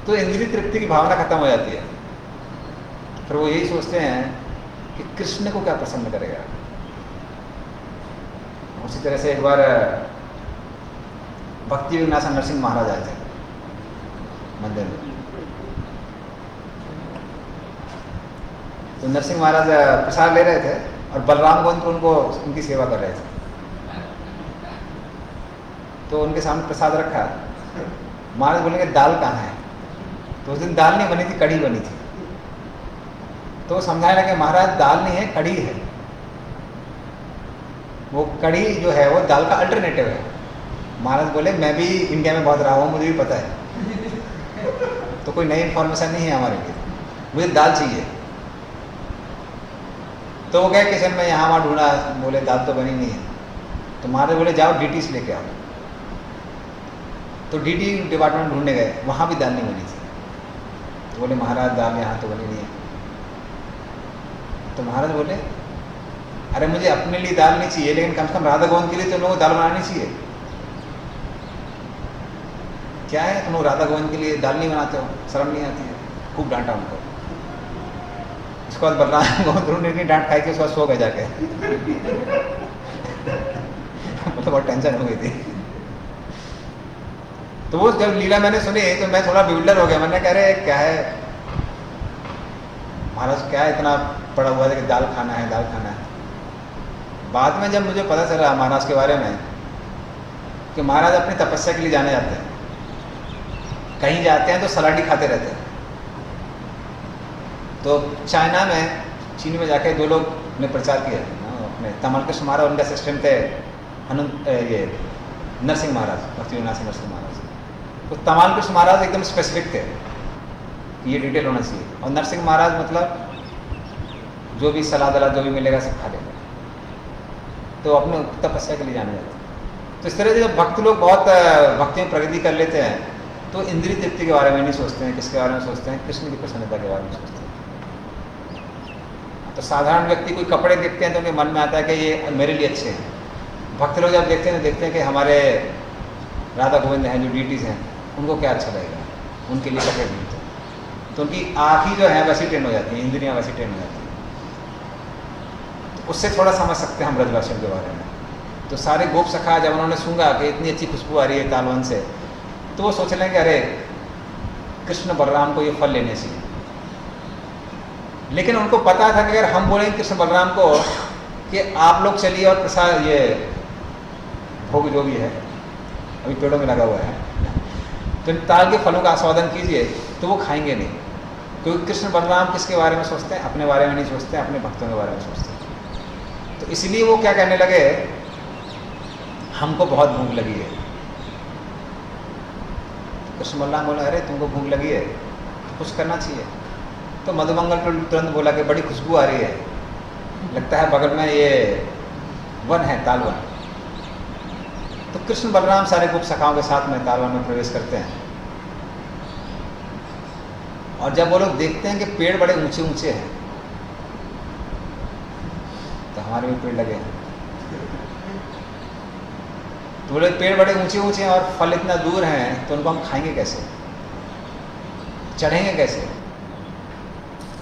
तो इंद्रिय तृप्ति की भावना खत्म हो जाती है। फिर वो यही सोचते हैं कि कृष्ण को क्या प्रसन्न करेगा। उसी तरह से एक बार भक्ति विनाश नरसिंह महाराज आए थे मंदिर में। तो नरसिंह महाराज प्रसाद ले रहे थे और बलराम गोविंद उनको उनकी सेवा कर रहे थे। तो उनके सामने प्रसाद रखा। महाराज बोलेंगे दाल कहाँ है? तो उस दिन दाल नहीं बनी थी, कढ़ी बनी थी। तो वो समझाने लगे महाराज दाल नहीं है, कढ़ी है। वो कढ़ी जो है वो दाल का अल्टरनेटिव है। महाराज बोले मैं भी इंडिया में बहुत रहा हूँ, मुझे भी पता है, तो कोई नई इन्फॉर्मेशन नहीं है हमारे लिए, मुझे दाल चाहिए। तो वो गए किचन में, यहाँ वहाँ ढूंढा, बोले दाल तो बनी नहीं है। तो महाराज बोले जाओ डीटी से लेके आओ। तो डीटी डिपार्टमेंट ढूंढने गए, वहाँ भी दाल नहीं बनी थी। तो बोले महाराज दाल यहाँ तो बनी नहीं है। तो महाराज बोले अरे मुझे अपने लिए दाल नहीं चाहिए, लेकिन कम से कम राधा गोविंद के लिए तुम लोगों को दाल बनानी चाहिए। क्या है तुम लोग राधा गोविंद के लिए दाल नहीं बनाते हो, शर्म नहीं आती है? खूब डांटा उनको। उसके बाद बलराम गोविंद ने डांट खाई के उसके बाद सो गए जाके। मतलब बहुत टेंशन हो गई थी। तो वो जब लीला मैंने सुनी तो मैं थोड़ा बिल्डर हो गया। मैंने कह रहे क्या है महाराज, क्या इतना पड़ा हुआ है कि दाल खाना है, दाल खाना है। बाद में जब मुझे पता चला महाराज के बारे में कि महाराज अपनी तपस्या के लिए जाने जाते हैं, कहीं जाते हैं तो सलाड ही खाते रहते हैं। तो चाइना में, चीन में जाके 2 लोग ने प्रचार किया अपने तमल के सुमारा, उनका सिस्टम थे ये नरसिंह महाराज, भक्ति विनाश नरसिंह महाराज। तो तमाल के महाराज एकदम स्पेसिफिक थे कि ये डिटेल होना चाहिए, और नरसिंह महाराज मतलब जो भी सलाद वलाद जो भी मिलेगा सब खा लेगा। तो अपने तपस्या के लिए जाने जाते हैं। तो इस तरह से जब भक्त लोग बहुत भक्ति में प्रगति कर लेते हैं तो इंद्रिय तृप्ति के बारे में नहीं सोचते हैं, किसके बारे में सोचते हैं? कृष्ण की प्रसन्नता के बारे में सोचते हैं। तो साधारण व्यक्ति कोई कपड़े देखते हैं तो उनके मन में आता है कि ये मेरे लिए अच्छे हैं। भक्त लोग जब देखते हैं तो देखते हैं कि हमारे राधा गोविंद हैं जो डीटीज हैं उनको क्या अच्छा लगेगा, उनके लिए कपड़े खरीदते हैं। तो उनकी आँख ही जो है वैसी ट्रेन हो जाती है, इंद्रियाँ वैसी ट्रेन हो जाती हैं। तो उससे थोड़ा समझ सकते हैं हम ब्रजवासियों के बारे में। तो सारे गोप सखा जब उन्होंने सूंघा कि इतनी अच्छी खुशबू आ रही है तालवन से, तो वो सोच लेंगे अरे कृष्ण बलराम को ये फल लेने चाहिए। लेकिन उनको पता था कि अगर हम बोलेंगे कृष्ण बलराम को कि आप लोग चलिए और प्रसाद ये भोग जो भी है अभी पेड़ों में लगा हुआ है तो इन ताल के फलों का आस्वादन कीजिए, तो वो खाएंगे नहीं। क्योंकि कृष्ण बलराम किसके बारे में सोचते हैं? अपने बारे में नहीं सोचते हैं, अपने भक्तों के बारे में सोचते हैं। तो इसलिए वो क्या कहने लगे, हमको बहुत भूख लगी है। कृष्ण बलराम बोले अरे तुमको भूख लगी है तो कुछ करना चाहिए। तो मधुमंगल को तुरंत बोला कि बड़ी खुशबू आ रही है, लगता है बगल में ये वन है, तालवन। तो कृष्ण बलराम सारे गोप सखाओं के साथ में तालवन में प्रवेश करते हैं। और जब वो लोग देखते हैं कि पेड़ बड़े ऊंचे ऊंचे हैं, तो हमारे भी पेड़ लगे हैं। तो बोले पेड़ बड़े ऊंचे ऊंचे हैं और फल इतना दूर हैं, तो उनको हम खाएंगे कैसे, चढ़ेंगे कैसे?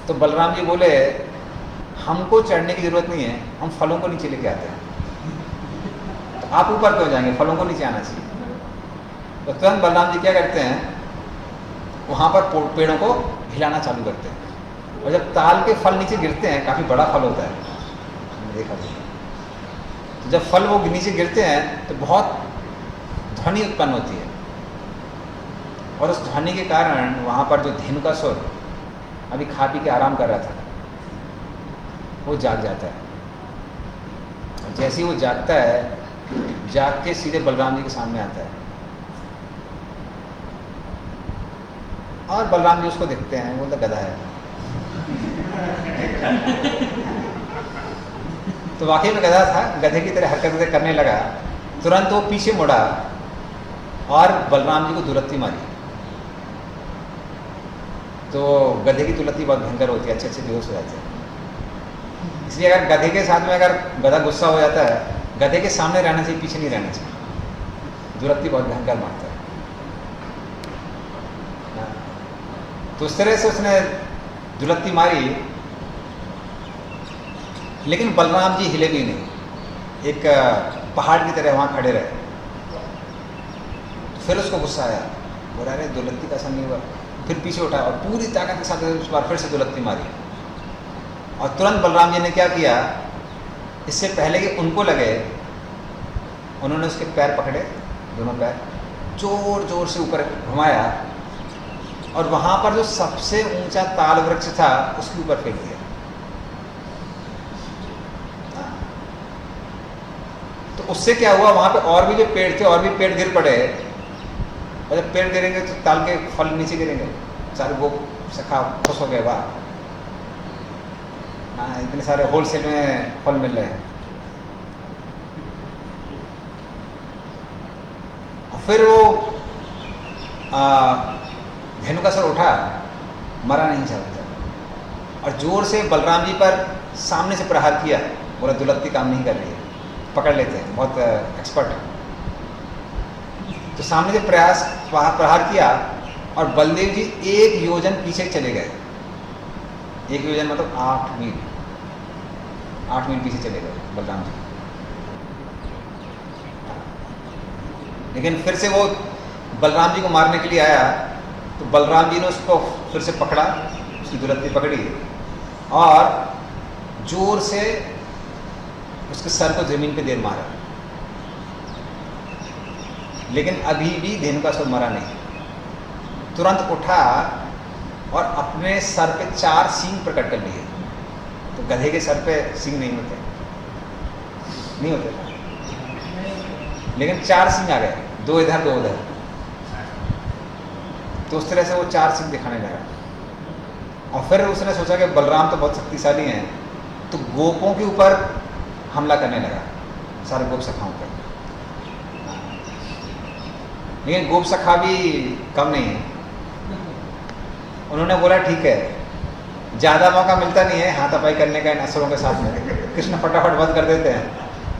तो बलराम जी बोले हमको चढ़ने की जरूरत नहीं है, हम फलों को नीचे लेके आते हैं। तो आप ऊपर क्यों जाएंगे, फलों को नीचे आना चाहिए। तो तुरंत बलराम जी क्या करते हैं, वहां पर पेड़ों को हिलाना चालू करते हैं, और जब ताल के फल नीचे गिरते हैं, काफी बड़ा फल होता है, देखा जाए तो जब फल वो नीचे गिरते हैं तो बहुत ध्वनि उत्पन्न होती है, और उस ध्वनि के कारण वहां पर जो धेनुकासुर अभी खा पी के आराम कर रहा था, वो जाग जाता है। और जैसे ही वो जागता है, जाग के सीधे बलराम जी के सामने आता है, और बलराम जी उसको देखते हैं, बोलते गधा है। तो वाकई में गधा था, गधे की तरह हरकतें करने लगा। तुरंत वो पीछे मुड़ा और बलराम जी को दुलत्ती मारी। तो गधे की दुलत्ती बहुत भयंकर होती है, अच्छे अच्छे बेहोश हो जाते हैं। इसलिए अगर गधे के साथ में अगर गधा गुस्सा हो जाता है, गधे के सामने रहना चाहिए, पीछे नहीं रहना चाहिए। दुलत्ती बहुत भयंकर मारता है। तो उस तरह से उसने दुलत्ती मारी, लेकिन बलराम जी हिले भी नहीं, एक पहाड़ की तरह वहां खड़े रहे। फिर उसको गुस्सा आया, बोला अरे दुलत्ती का असर नहीं हुआ। फिर पीछे उठा और पूरी ताकत के साथ उस बार फिर से दुलत्ती मारी। और तुरंत बलराम जी ने क्या किया, इससे पहले कि उनको लगे, उन्होंने उसके पैर पकड़े, दोनों पैर जोर जोर से ऊपर घुमाया, और वहां पर जो सबसे ऊंचा ताल वृक्ष था उसके ऊपर फेंक दिया। तो उससे क्या हुआ, वहां पे और भी जो पेड़ थे, और भी पेड़ गिर पड़े, और जब पेड़ गिरेंगे तो ताल के फल नीचे गिरेंगे। सारे वो सखा खुश हो गए, वाह हाँ, इतने सारे होलसेल में फल मिल रहे हैं। और फिर वो धेनुकासुर उठा, मरा नहीं चाहता, और जोर से बलराम जी पर सामने से प्रहार किया। बोला दुलत्ती काम नहीं कर रही है, पकड़ लेते हैं, बहुत एक्सपर्ट है। तो सामने से प्रहार किया, और बलदेव जी 1 योजन पीछे चले गए। 1 योजन मतलब 8 मील, 8 मील पीछे चले गए बलराम जी। लेकिन फिर से वो बलराम जी को मारने के लिए आया, तो बलराम जी ने उसको फिर से पकड़ा, उसकी दुलत्ती पकड़ी, और जोर से उसके सर को जमीन पे देर मारा। लेकिन अभी भी धेनुकासुर मरा नहीं। तुरंत उठा और अपने सर पे 4 सींग प्रकट कर लिए। तो गधे के सर पे सींग नहीं होते, नहीं होते, लेकिन 4 सींग आ गए, 2 इधर 2 उधर। तो उस तरह से वो 4 सींग दिखाने लगा। और फिर उसने सोचा कि बलराम तो बहुत शक्तिशाली हैं, तो गोपों के ऊपर हमला करने लगा, सारे गोप सखाओं पर। लेकिन गोप सखा भी कम नहीं है। उन्होंने बोला ठीक है, ज़्यादा मौका मिलता नहीं है हाथापाई करने का इन असुरों के साथ में, कृष्ण फटाफट वध कर देते हैं,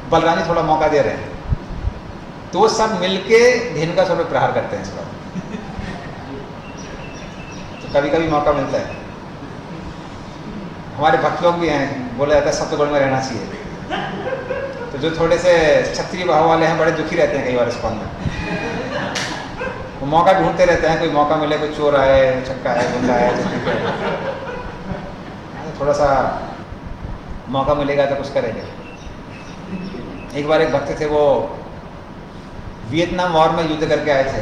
बलराम जी थोड़ा मौका दे रहे हैं। तो वो सब मिलके धेनुकासुर पे प्रहार करते हैं इस बार। तो कभी कभी मौका मिलता है। हमारे भक्त लोग भी हैं, बोला जाता है सत्वगुण में रहना चाहिए। तो जो थोड़े से क्षत्रिय भाव वाले हैं, बड़े दुखी रहते हैं कई बार इस पल में। वो मौका ढूंढते रहते हैं, कोई मौका मिले, कोई चोर आए, छक्का है, गुंडा है, थोड़ा सा मौका मिलेगा तो कुछ करेंगे। एक बार एक भक्त थे, वो वियतनाम वॉर में युद्ध करके आए थे।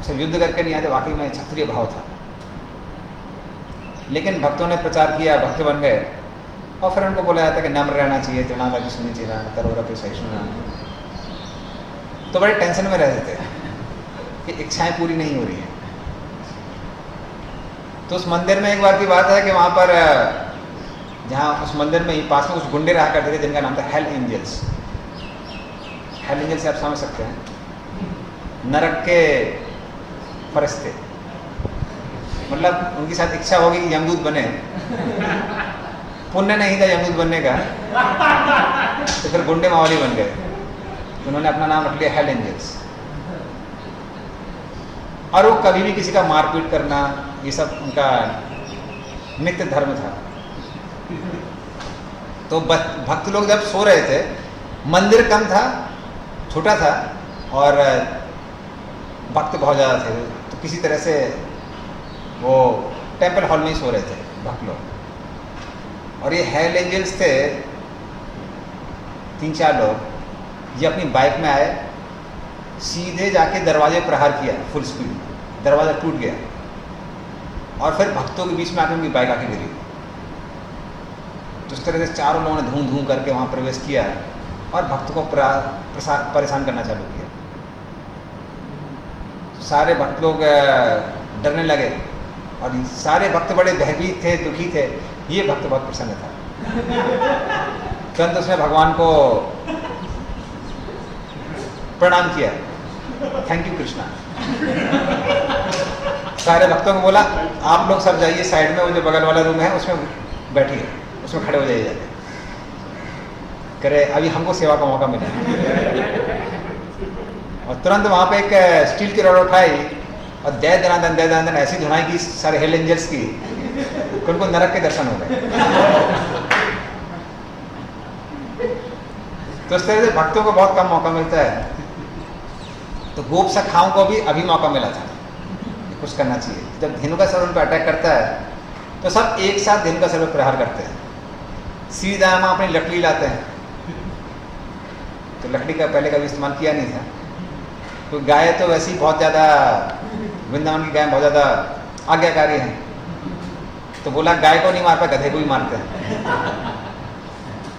सिर्फ युद्ध करके नहीं आए थे, वाकई में क्षत्रिय भाव था। लेकिन भक्तों ने प्रचार किया, भक्त बन गए, और फिर उनको बोला जाता है कि नम्र रहना चाहिए, तृणादि सुनी चाहिए, तरोरा पे सहिष्णु। तो बड़े टेंशन में रहते थे कि इच्छाएं पूरी नहीं हो रही हैं। तो उस मंदिर में एक बार की बात है कि वहाँ पर, जहाँ उस मंदिर में ही पास में कुछ गुंडे रहा करते थे जिनका नाम था हेल एंजल्स। हेल एंजल से आप समझ सकते हैं, नरक के फरिश्ते। मतलब उनकी साथ इच्छा होगी कि यमदूत बने, पुण्य नहीं था यमदूत बनने का, तो फिर गुंडे मावली बन गए। उन्होंने अपना नाम रख लिया हेल एंजल्स। और वो कभी भी किसी का मारपीट करना, ये सब उनका नित्य धर्म था। तो भक्त लोग जब सो रहे थे, मंदिर कम था, छोटा था, और भक्त बहुत ज़्यादा थे, तो किसी तरह से वो टेम्पल हॉल में ही सो रहे थे भक्त लोग। और ये हेल एंजल्स थे 3-4 लोग, ये अपनी बाइक में आए, सीधे जाके दरवाजे प्रहार किया फुल स्पीड, दरवाज़ा टूट गया और फिर भक्तों के बीच में आके उनकी बाइक आके गिरी। तो इस तरह से चारों लोगों ने धूम धूम करके वहाँ प्रवेश किया और भक्तों को परेशान करना चालू किया। सारे भक्त लोग डरने लगे और सारे भक्त बड़े भयभीत थे, दुखी थे। ये भक्त बहुत प्रसन्न था, तुरंत उसने भगवान को प्रणाम किया, थैंक यू कृष्णा। सारे भक्तों को बोला आप लोग सब जाइए साइड में, वो जो बगल वाला रूम है उसमें बैठिए, उसमें खड़े हो जाइए जाके। करे अभी हमको सेवा का मौका मिला। और तुरंत वहां पे एक स्टील की रॉड उठाई और दे दनादन ऐसी धुनाई की सारे हेल एंजल्स की, उनको नरक के दर्शन हो गए। तो इस तरह से भक्तों को बहुत कम मौका मिलता है। तो गोप सखाओं को भी अभी मौका मिला था, कुछ करना चाहिए। जब धेनुकासुर उन पर अटैक करता है तो सब एक साथ धेनुकासुर पर प्रहार करते हैं। श्रीदामा अपनी लकड़ी लाते हैं, तो लकड़ी का पहले कभी इस्तेमाल किया नहीं था। तो गाय तो वैसे ही बहुत ज़्यादा, वृंदावन की गाय बहुत ज़्यादा आज्ञाकारी हैं, तो बोला गाय को नहीं मार पाए, गधे को ही मारते हैं।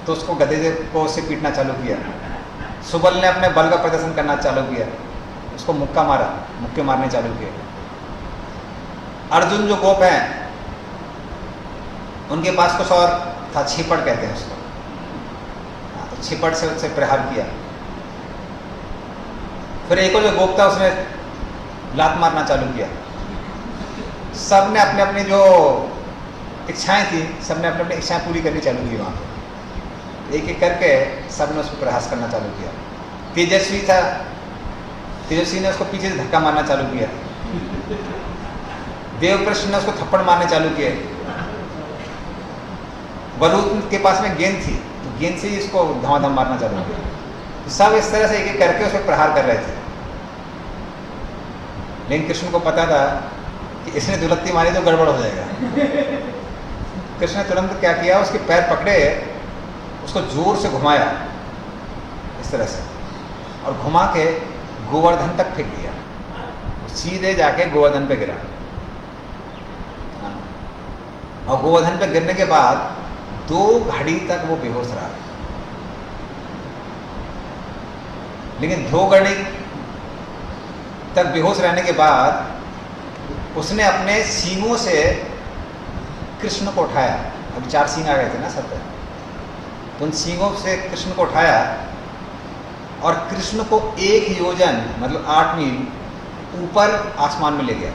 तो उसको गधे को उससे पीटना चालू किया। सुबल ने अपने बल का प्रदर्शन करना चालू किया, उसको मुक्का मारा, मुक्के मारने चालू किए। अर्जुन जो गोप हैं उनके पास कुछ और था, छिपड़ कहते हैं उसको, तो छिपड़ से उससे प्रहार किया। फिर एक और जो गोप था उसने लात मारना चालू किया। सब ने अपने अपने जो इच्छाएं थी, सब ने अपने अपनी इच्छाएं पूरी करनी चालू की। वहाँ पे एक एक करके सब ने उसको प्रहास करना चालू किया। तेजस्वी था, तेजस्वी ने उसको पीछे से धक्का मारना चालू किया। देवकृष्ण ने उसको थप्पड़ मारने चालू किए। वरुण के पास में गेंद थी, तो गेंद से ही इसको धमाधम मारना चालू किया। तो सब इस तरह से एक एक करके उसमें प्रहार कर रहे थे। लेकिन कृष्ण को पता था कि इसने दुलत्ती मारी तो गड़बड़ हो जाएगा। कृष्ण ने तुरंत क्या किया, उसके पैर पकड़े, उसको जोर से घुमाया इस तरह से, और घुमा के गोवर्धन तक फेंक दिया। सीधे जाके गोवर्धन पे गिरा। और गोवर्धन पे गिरने के बाद 2 घड़ी तक वो बेहोश रहा। लेकिन 2 घड़ी तक बेहोश रहने के बाद उसने अपने सींगों से कृष्ण को उठाया। अभी 4 सींग आ गए थे ना सर पे, तो उन सींगों से कृष्ण को उठाया और कृष्ण को 1 योजन मतलब 8 मील ऊपर आसमान में ले गया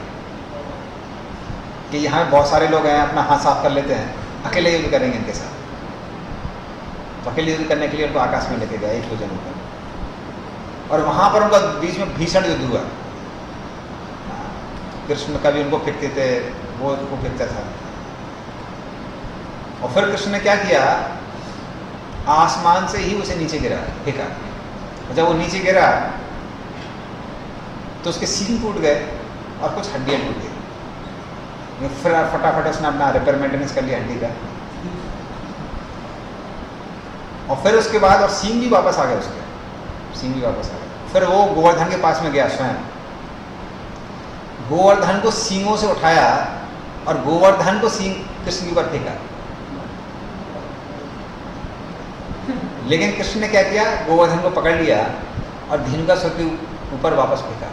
कि यहाँ बहुत सारे लोग हैं, अपना हाथ साफ कर लेते हैं, अकेले युद्ध करेंगे इनके साथ। तो अकेले युद्ध करने के लिए उनको आकाश में लेके गया 1 योजन ऊपर, और वहाँ पर उनका बीच में भीषण युद्ध हुआ। कृष्ण कभी उनको फेंकते थे, वो उनको फेंकता था। और फिर कृष्ण ने क्या किया, आसमान से ही उसे नीचे गिरा, फेंका। जब वो नीचे गिरा तो उसके सींग टूट गए और कुछ हड्डियाँ टूट गई। फिर फटाफट उसने अपना रिपेयर मेंटेनेंस कर लिया हड्डी का, और फिर उसके बाद और सींग भी वापस आ गए, उसके सींग भी वापस आ गए। फिर वो गोवर्धन के पास में गया, स्वयं गोवर्धन को सींगों से उठाया और गोवर्धन को सींग कृष्ण के ऊपर फेंका। लेकिन कृष्ण ने क्या किया, गोवर्धन को पकड़ लिया और धेनुकासुर के ऊपर वापस फेंका।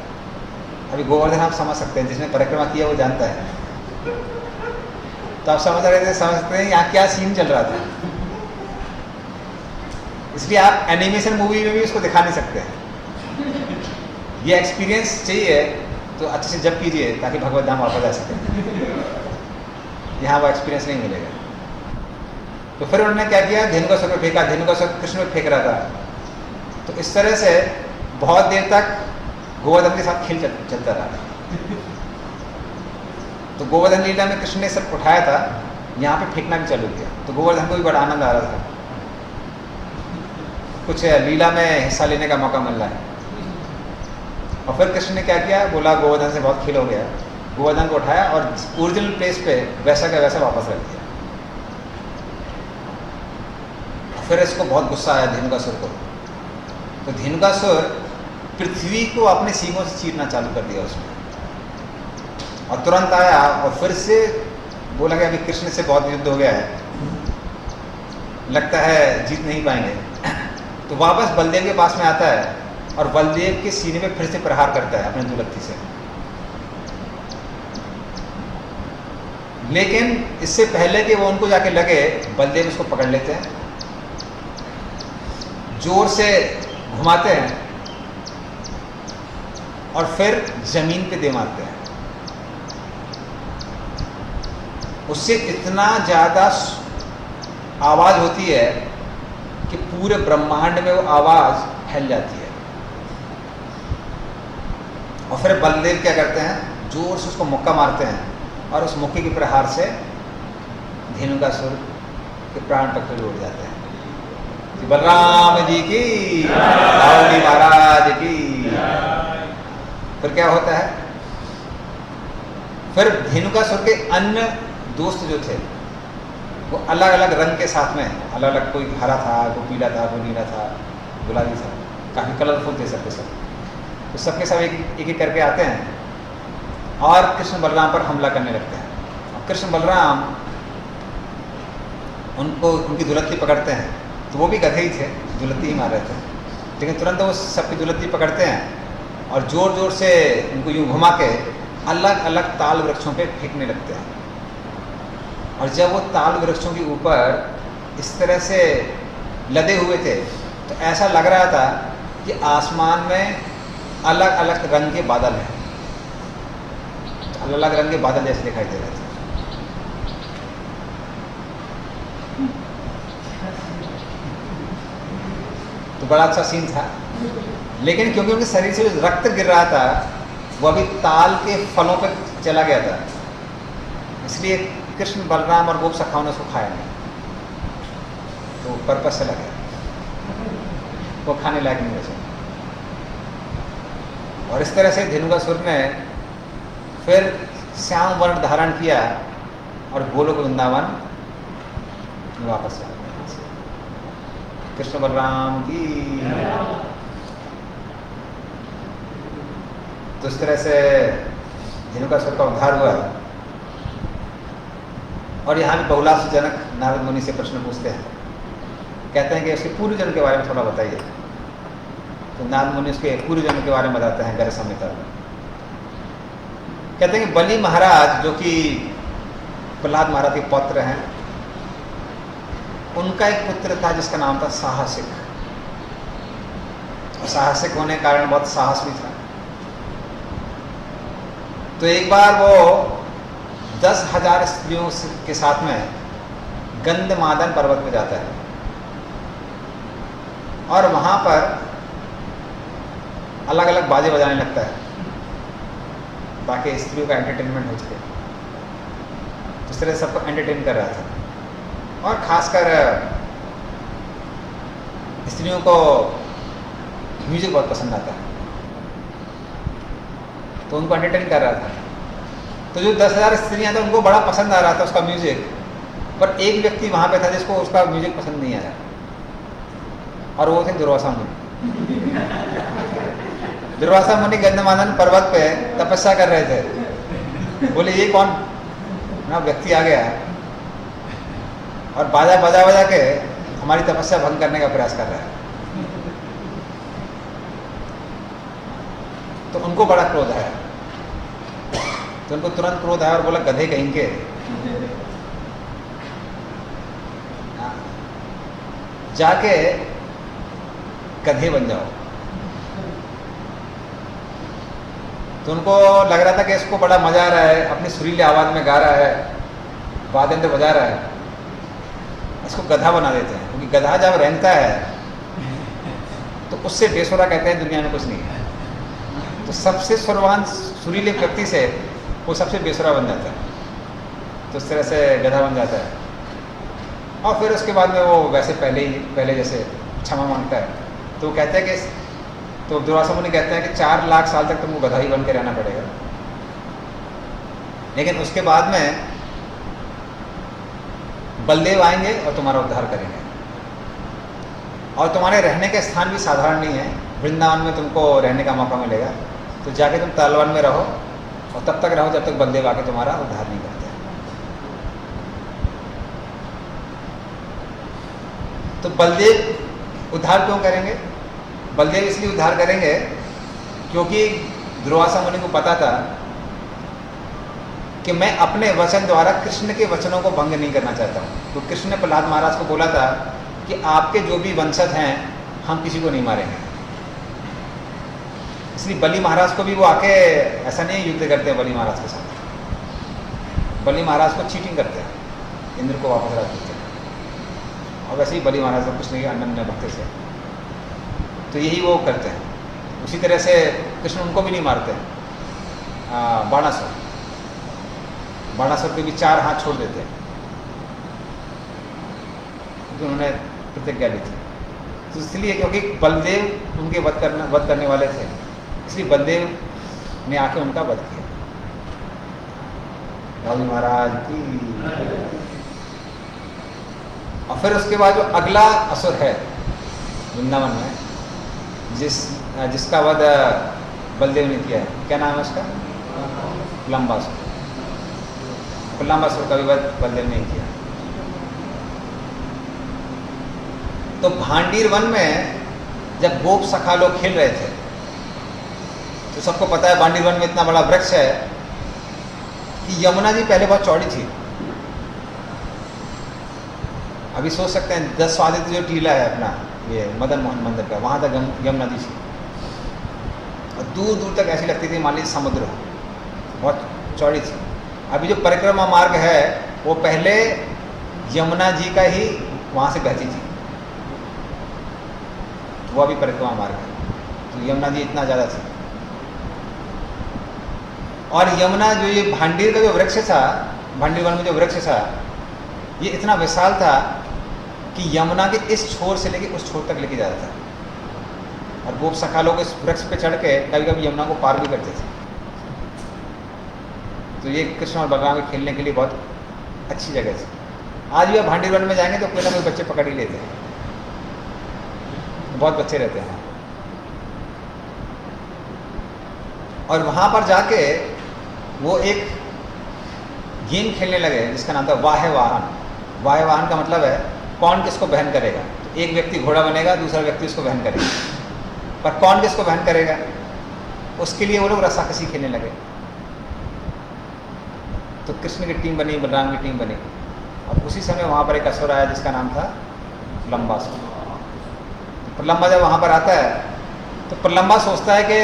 अभी गोवर्धन आप समझ सकते हैं, जिसने परिक्रमा किया वो जानता है। तो आप समझ रहे थे, समझ सकते हैं यहाँ क्या सीन चल रहा था। इसलिए आप एनिमेशन मूवी में भी उसको दिखा नहीं सकते हैं। ये एक्सपीरियंस चाहिए तो अच्छे से जब कीजिए ताकि भगवत धाम वापस आ सके। यहाँ वो एक्सपीरियंस नहीं मिलेगा। तो फिर उन्होंने क्या किया, धेनुकासुर पे फेंका, धेनुकासुर कृष्ण पे फेंक रहा था। तो इस तरह से बहुत देर तक गोवर्धन के साथ खेल चलता रहा। तो गोवर्धन लीला में कृष्ण ने सब उठाया था, यहाँ पे फेंकना भी चालू किया। तो गोवर्धन को भी बड़ा आनंद आ रहा था कुछ लीला में हिस्सा लेने का मौका मिल रहा है। और फिर कृष्ण ने क्या किया, बोला गोवर्धन से बहुत खिल हो गया, गोवर्धन को उठाया और ओरिजिनल प्लेस पे वैसा का वैसा वापस रख दिया। फिर इसको बहुत गुस्सा आया धेनुकासुर को, तो धेनुकासुर पृथ्वी को अपने सींगों से चीरना चालू कर दिया उसने, और तुरंत आया और फिर से बोला कि अभी कृष्ण से बहुत युद्ध हो गया है, लगता है जीत नहीं पाएंगे। तो वापस बलदेव के पास में आता है और बलदेव के सीने में फिर से प्रहार करता है अपने दुलत्ती से। लेकिन इससे पहले कि वो उनको जाके लगे, बलदेव उसको पकड़ लेते हैं, जोर से घुमाते हैं और फिर जमीन पे दे मारते हैं। उससे इतना ज्यादा आवाज होती है कि पूरे ब्रह्मांड में वो आवाज फैल जाती है। और फिर बलदेव क्या करते हैं, जोर से उसको मुक्का मारते हैं और उस मुक्के के प्रहार से धेनुकासुर के प्राण पक्षी उड़ जाते हैं। बलराम जी की, रावली महाराज की। फिर क्या होता है, फिर धेनुकासुर के अन्य दोस्त जो थे वो अलग अलग रंग के साथ में, अलग अलग, कोई हरा था, कोई पीला था, कोई नीला था, गुलाबी था, काफ़ी कलरफुल थे सबके सब। तो सबके सब एक एक करके आते हैं और कृष्ण बलराम पर हमला करने लगते हैं। और कृष्ण बलराम उनको, उनकी दुलत्ती पकड़ते हैं, तो वो भी गधे ही थे, दुलत्ती ही मार रहे थे, लेकिन तुरंत वो सबकी दुलत्ती पकड़ते हैं और जोर जोर से उनको यूँ घुमा के अलग अलग ताल वृक्षों पे फेंकने लगते हैं। और जब वो ताल वृक्षों के ऊपर इस तरह से लदे हुए थे तो ऐसा लग रहा था कि आसमान में अलग अलग रंग के बादल हैं, अलग अलग रंग के बादल जैसे दिखाई दे रहे थे। तो बड़ा अच्छा सीन था, लेकिन क्योंकि उनके शरीर से जो रक्त गिर रहा था वो अभी ताल के फलों पर चला गया था, इसलिए कृष्ण बलराम और गोप सखाओं ने उसको खाया नहीं, तो पर्पस चला गया, वो खाने लायक नहीं बचा। और इस तरह से धेनुकासुर ने फिर श्याम वर्ण धारण किया और गोलोक वृंदावन वापस आ गया। कृष्ण बलराम की। तो इस तरह से धेनुकासुर का उद्धार हुआ। और यहाँ भी बहुलाशजनक नारद मुनि से प्रश्न पूछते हैं, कहते हैं कि उसके पूर्व जन्म के बारे में थोड़ा बताइए। तो नारद मुनि उसके पूर्व जन्म के बारे में बताते हैं गर्ग संहिता में। कहते हैं कि बलि महाराज जो कि प्रहलाद महाराज के पौत्र हैं, उनका एक पुत्र था जिसका नाम था साहसिक। और साहसिक होने के कारण बहुत साहस भी था। तो एक बार वो 10,000 स्त्रियों के साथ में गंधमादन पर्वत पे जाता है और वहां पर अलग अलग बाजे बजाने लगता है ताकि स्त्रियों का एंटरटेनमेंट हो सके। इस तरह सबको एंटरटेन कर रहा था। और खासकर स्त्रियों को म्यूजिक बहुत पसंद आता है, तो उनको एंटरटेन कर रहा था। तो जो 10,000 स्त्रियां थी उनको बड़ा पसंद आ रहा था उसका म्यूजिक, पर एक व्यक्ति वहां पे था जिसको उसका म्यूजिक पसंद नहीं आया, और वो थे दुर्वासा मुनि। दुर्वासा मुनि गंधमादन पर्वत पे तपस्या कर रहे थे। बोले ये कौन ना व्यक्ति आ गया और बाजा बजा बजा के हमारी तपस्या भंग करने का प्रयास कर रहा है। तो उनको बड़ा क्रोध आया। तो उनको तुरंत क्रोध आया और बोला गधे कहेंगे, जाके गधे बन जाओ। तो उनको लग रहा था कि इसको बड़ा मजा आ रहा है, अपनी सुरीली आवाज में गा रहा है, वाद्यंत्र बजा रहा है, इसको गधा बना देते हैं। क्योंकि गधा जब रेंगता है तो उससे बेसुरा कहते हैं दुनिया में कुछ नहीं है। तो सबसे सुरवान सुरीले व्यक्ति से वो सबसे बेसुरा बन जाता है। तो इस तरह से गधा बन जाता है। और फिर उसके बाद में वो वैसे पहले जैसे क्षमा मांगता है, तो कहते हैं कि, तो दुर्वासा मुनि कहते हैं कि 4 लाख साल तक तुमको गधा ही बन के रहना पड़ेगा, लेकिन उसके बाद में बलदेव आएंगे और तुम्हारा उद्धार करेंगे। और तुम्हारे रहने के स्थान भी साधारण नहीं है, वृंदावन में तुमको रहने का मौका मिलेगा, तो जाके तुम तलवन में रहो और तब तक रहो जब तक बलदेव आके तुम्हारा उद्धार नहीं करते। तो बलदेव उद्धार क्यों करेंगे? बलदेव इसलिए उद्धार करेंगे क्योंकि दुर्वासा मुनि को पता था कि मैं अपने वचन द्वारा कृष्ण के वचनों को भंग नहीं करना चाहता हूँ। तो कृष्ण ने प्रहलाद महाराज को बोला था कि आपके जो भी वंशज हैं हम किसी को नहीं मारेंगे। इसलिए बलि महाराज को भी वो आके ऐसा नहीं युद्ध करते हैं बलि महाराज के साथ, बलि महाराज को चीटिंग करते हैं, इंद्र को वापस रख देते हैं। और वैसे ही बलि महाराज को कृष्ण के अनन्य भक्ति से, तो यही वो करते हैं। उसी तरह से कृष्ण उनको भी नहीं मारते। बाणासुर के भी 4 हाथ छोड़ देते हैं क्योंकि उन्होंने प्रतिज्ञा ली थी। तो इसलिए क्योंकि बलदेव उनके वध करने वाले थे, इसलिए बलदेव ने आके उनका वध किया। राहुल महाराज की। और फिर उसके बाद जो अगला असुर है वृंदावन में, जिसका वध बलदेव ने किया है, क्या नाम है उसका? लंबासुर। लंबासुर का भी वध बलदेव ने किया। तो भांडीर वन में जब गोप सखा लोग खेल रहे थे, तो सबको पता है भांडीर वन में इतना बड़ा वृक्ष है कि यमुना जी पहले बहुत चौड़ी थी। अभी सोच सकते हैं 10 स्वादित जो टीला है अपना ये मदन मोहन मंदिर का, वहां तक यमुना जी थी और दूर दूर तक ऐसी लगती थी मान लीजिए समुद्र, बहुत चौड़ी थी। अभी जो परिक्रमा मार्ग है वो पहले यमुना जी का ही वहां से बहती थी, वो अभी परिक्रमा मार्ग है। तो यमुना जी इतना ज़्यादा थी। और यमुना जो ये भांडीर का जो वृक्ष था, भांडीर वन में जो वृक्ष था, ये इतना विशाल था कि यमुना के इस छोर से लेके उस छोर तक लेके जाता था। और गोप सखा लोग इस वृक्ष पे चढ़ के कभी कभी यमुना को पार भी करते थे। तो ये कृष्ण और बलराम के खेलने के लिए बहुत अच्छी जगह थी। आज भी आप भांडीर वन में जाएंगे तो कोई ना कोई बच्चे पकड़ ही लेते हैं, बहुत बच्चे रहते हैं। और वहाँ पर जाके वो एक गेम खेलने लगे जिसका नाम था वाह्य वाहन। वाह्य वाहन का मतलब है कौन किसको बहन करेगा। तो एक व्यक्ति घोड़ा बनेगा, दूसरा व्यक्ति उसको बहन करेगा, पर कौन किसको बहन करेगा उसके लिए वो लोग रस्साकसी खेलने लगे। तो कृष्ण की टीम बनी, बलराम की टीम बनी। अब उसी समय वहाँ पर एक असुर आया जिसका नाम था लंबासुर। प्रलंबा जब वहाँ पर आता है तो प्रलंबा सोचता है कि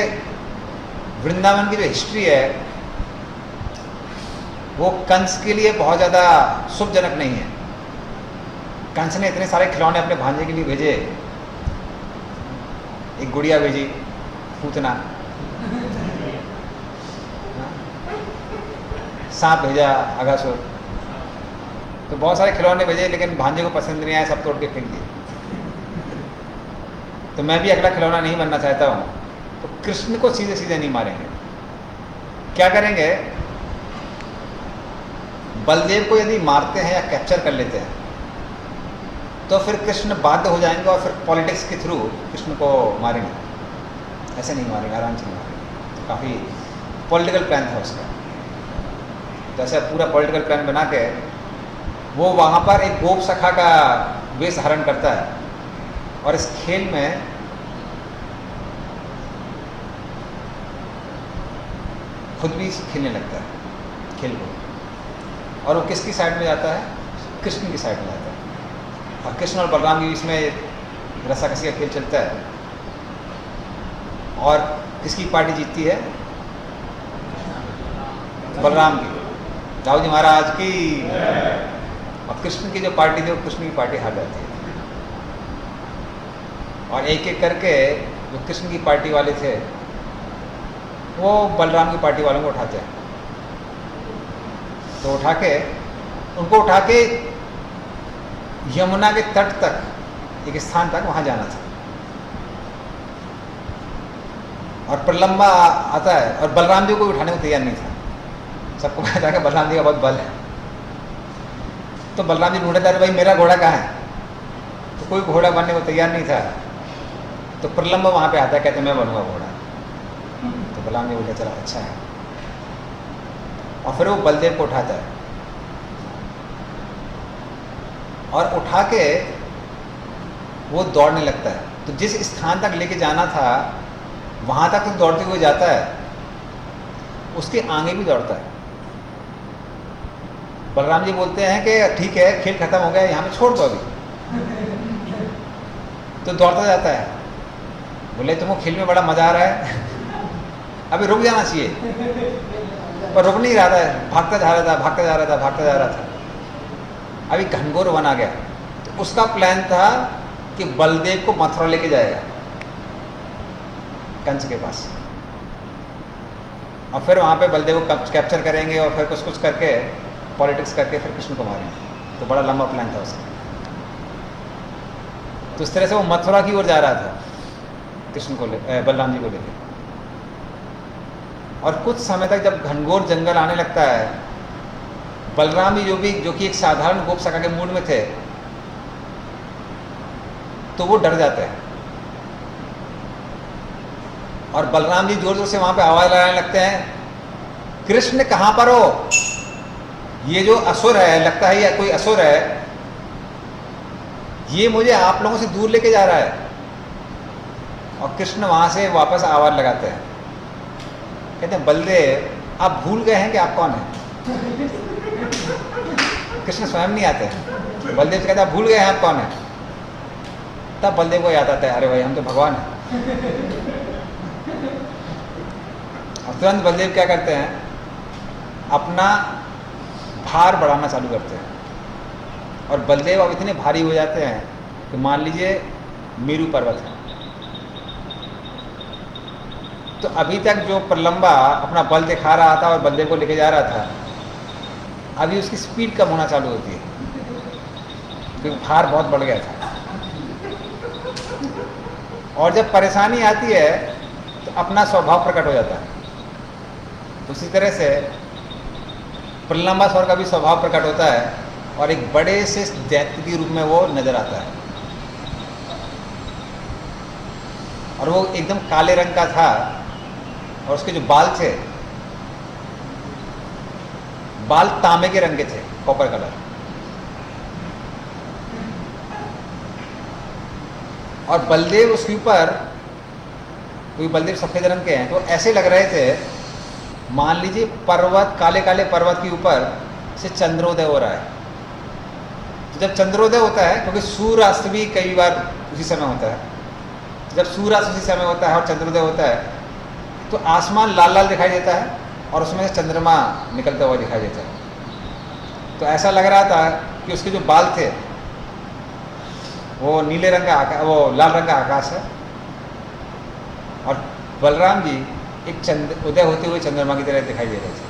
वृंदावन की जो हिस्ट्री है वो कंस के लिए बहुत ज़्यादा शुभजनक नहीं है। कंस ने इतने सारे खिलौने अपने भांजे के लिए भेजे, एक गुड़िया भेजी पूतना, सांप भेजा अगासुर, तो बहुत सारे खिलौने भेजे, लेकिन भांजे को पसंद नहीं आया, सब तोड़ के फेंक दिए। तो मैं भी अगला खिलौना नहीं बनना चाहता हूँ। तो कृष्ण को सीधे सीधे नहीं मारेंगे, क्या करेंगे, बलदेव को यदि मारते हैं या कैप्चर कर लेते हैं तो फिर कृष्ण बाध्य हो जाएंगे और फिर पॉलिटिक्स के थ्रू कृष्ण को मारेंगे। ऐसे नहीं मारेंगे, आराम से नहीं मारेंगे। तो काफ़ी पॉलिटिकल प्लान था उसका। तो ऐसा पूरा पॉलिटिकल प्लान बना के वो वहाँ पर एक गोप सखा का वेश धारण करता है और इस खेल में खुद भी खेलने लगता है खेल को। और वो किसकी साइड में जाता है? कृष्ण की साइड में जाता है। और कृष्ण और बलराम के बीच में रस्साकसी का खेल चलता है और किसकी पार्टी जीतती है? बलराम की। राहुल जी महाराज की। और कृष्ण की जो पार्टी थी वो कृष्ण की पार्टी हार जाती है। और एक एक करके जो कृष्ण की पार्टी वाले थे वो बलराम की पार्टी वालों को उठाते हैं। तो उनको उठा के यमुना के तट तक एक स्थान था, वहाँ जाना था। और प्रलंबा आता है और बलराम जी को उठाने को तैयार नहीं था। सबको पता था कि बलराम जी का बहुत बल है। तो बलराम जी ढूंढे जा रहे, भाई मेरा घोड़ा कहाँ है? तो कोई घोड़ा बनने को तैयार नहीं था। तो प्रलंब वहाँ पे आता है, कहते मैं बनूंगा घोड़ा। तो बलराम जी बोलते चला अच्छा है। और फिर वो बलदेव को उठाता है और उठा के वो दौड़ने लगता है। तो जिस स्थान तक लेके जाना था वहाँ तक तो दौड़ते हुए जाता है, उसके आगे भी दौड़ता है। बलराम जी बोलते हैं कि ठीक है, खेल खत्म हो गया, यहाँ पे छोड़ दो अभी। तो दौड़ता जाता है। बोले तुमको खेल में बड़ा मजा आ रहा है, अभी रुक जाना चाहिए। पर रुक नहीं रहा था, भागता जा रहा था, भागता जा रहा था, भागता जा रहा था। अभी घनघोर वन आ गया। तो उसका प्लान था कि बलदेव को मथुरा लेके जाएगा, कंस के पास, और फिर वहाँ पे बलदेव को कैप्चर करेंगे और फिर कुछ कुछ करके पॉलिटिक्स करके फिर कृष्ण को मारेंगे। तो बड़ा लंबा प्लान था उसका। तो इस तरह से वो मथुरा की ओर जा रहा था कृष्ण को बलराम जी को लेकर। और कुछ समय तक जब घनघोर जंगल आने लगता है, बलराम जी जो कि एक साधारण गोप सखा के मूड में थे, तो वो डर जाते हैं। और बलराम जी जोर जोर से वहां पे आवाज लगाने लगते हैं, कृष्ण कहां पर हो? ये जो असुर है, लगता है ये कोई असुर है, ये मुझे आप लोगों से दूर लेके जा रहा है। और कृष्ण वहां से वापस आवाज लगाते हैं, कहते हैं बलदेव आप भूल गए हैं कि आप कौन है? कृष्ण स्वयं नहीं आते हैं। बलदेव से कहते हैं आप भूल गए हैं आप कौन है? तब बलदेव को याद आता है, अरे भाई हम तो भगवान हैं। और तुरंत बलदेव क्या करते हैं, अपना भार बढ़ाना चालू करते हैं। और बलदेव अब इतने भारी हो जाते हैं कि मान लीजिए मेरू पर्वत है। तो अभी तक जो प्रलंबा अपना बल दिखा रहा था और बलदेव को लेके जा रहा था, अभी उसकी स्पीड कम होना चालू होती है क्योंकि भार बहुत बढ़ गया था। और जब परेशानी आती है तो अपना स्वभाव प्रकट हो जाता है। उसी तरह से प्रलंबासुर का भी स्वभाव प्रकट होता है और एक बड़े से दैत्य के रूप में वो नजर आता है। और वो एकदम काले रंग का था और उसके जो बाल थे, बाल तांबे के रंग के थे, कॉपर कलर। और बलदेव उसके ऊपर, क्योंकि बलदेव सफेद रंग के हैं, तो ऐसे लग रहे थे मान लीजिए पर्वत, काले काले पर्वत के ऊपर से चंद्रोदय हो रहा है। तो जब चंद्रोदय होता है, क्योंकि सूर्यास्त भी कई बार उसी समय होता है, जब सूर्यास्त उसी समय होता है और चंद्रोदय होता है, तो आसमान लाल लाल दिखाई देता है और उसमें से चंद्रमा निकलता हुआ दिखाई देता है। तो ऐसा लग रहा था कि उसके जो बाल थे वो नीले रंग का, वो लाल रंग का आकाश है, और बलराम जी एक उदय होते हुए चंद्रमा की तरह दिखाई दे रहे थे,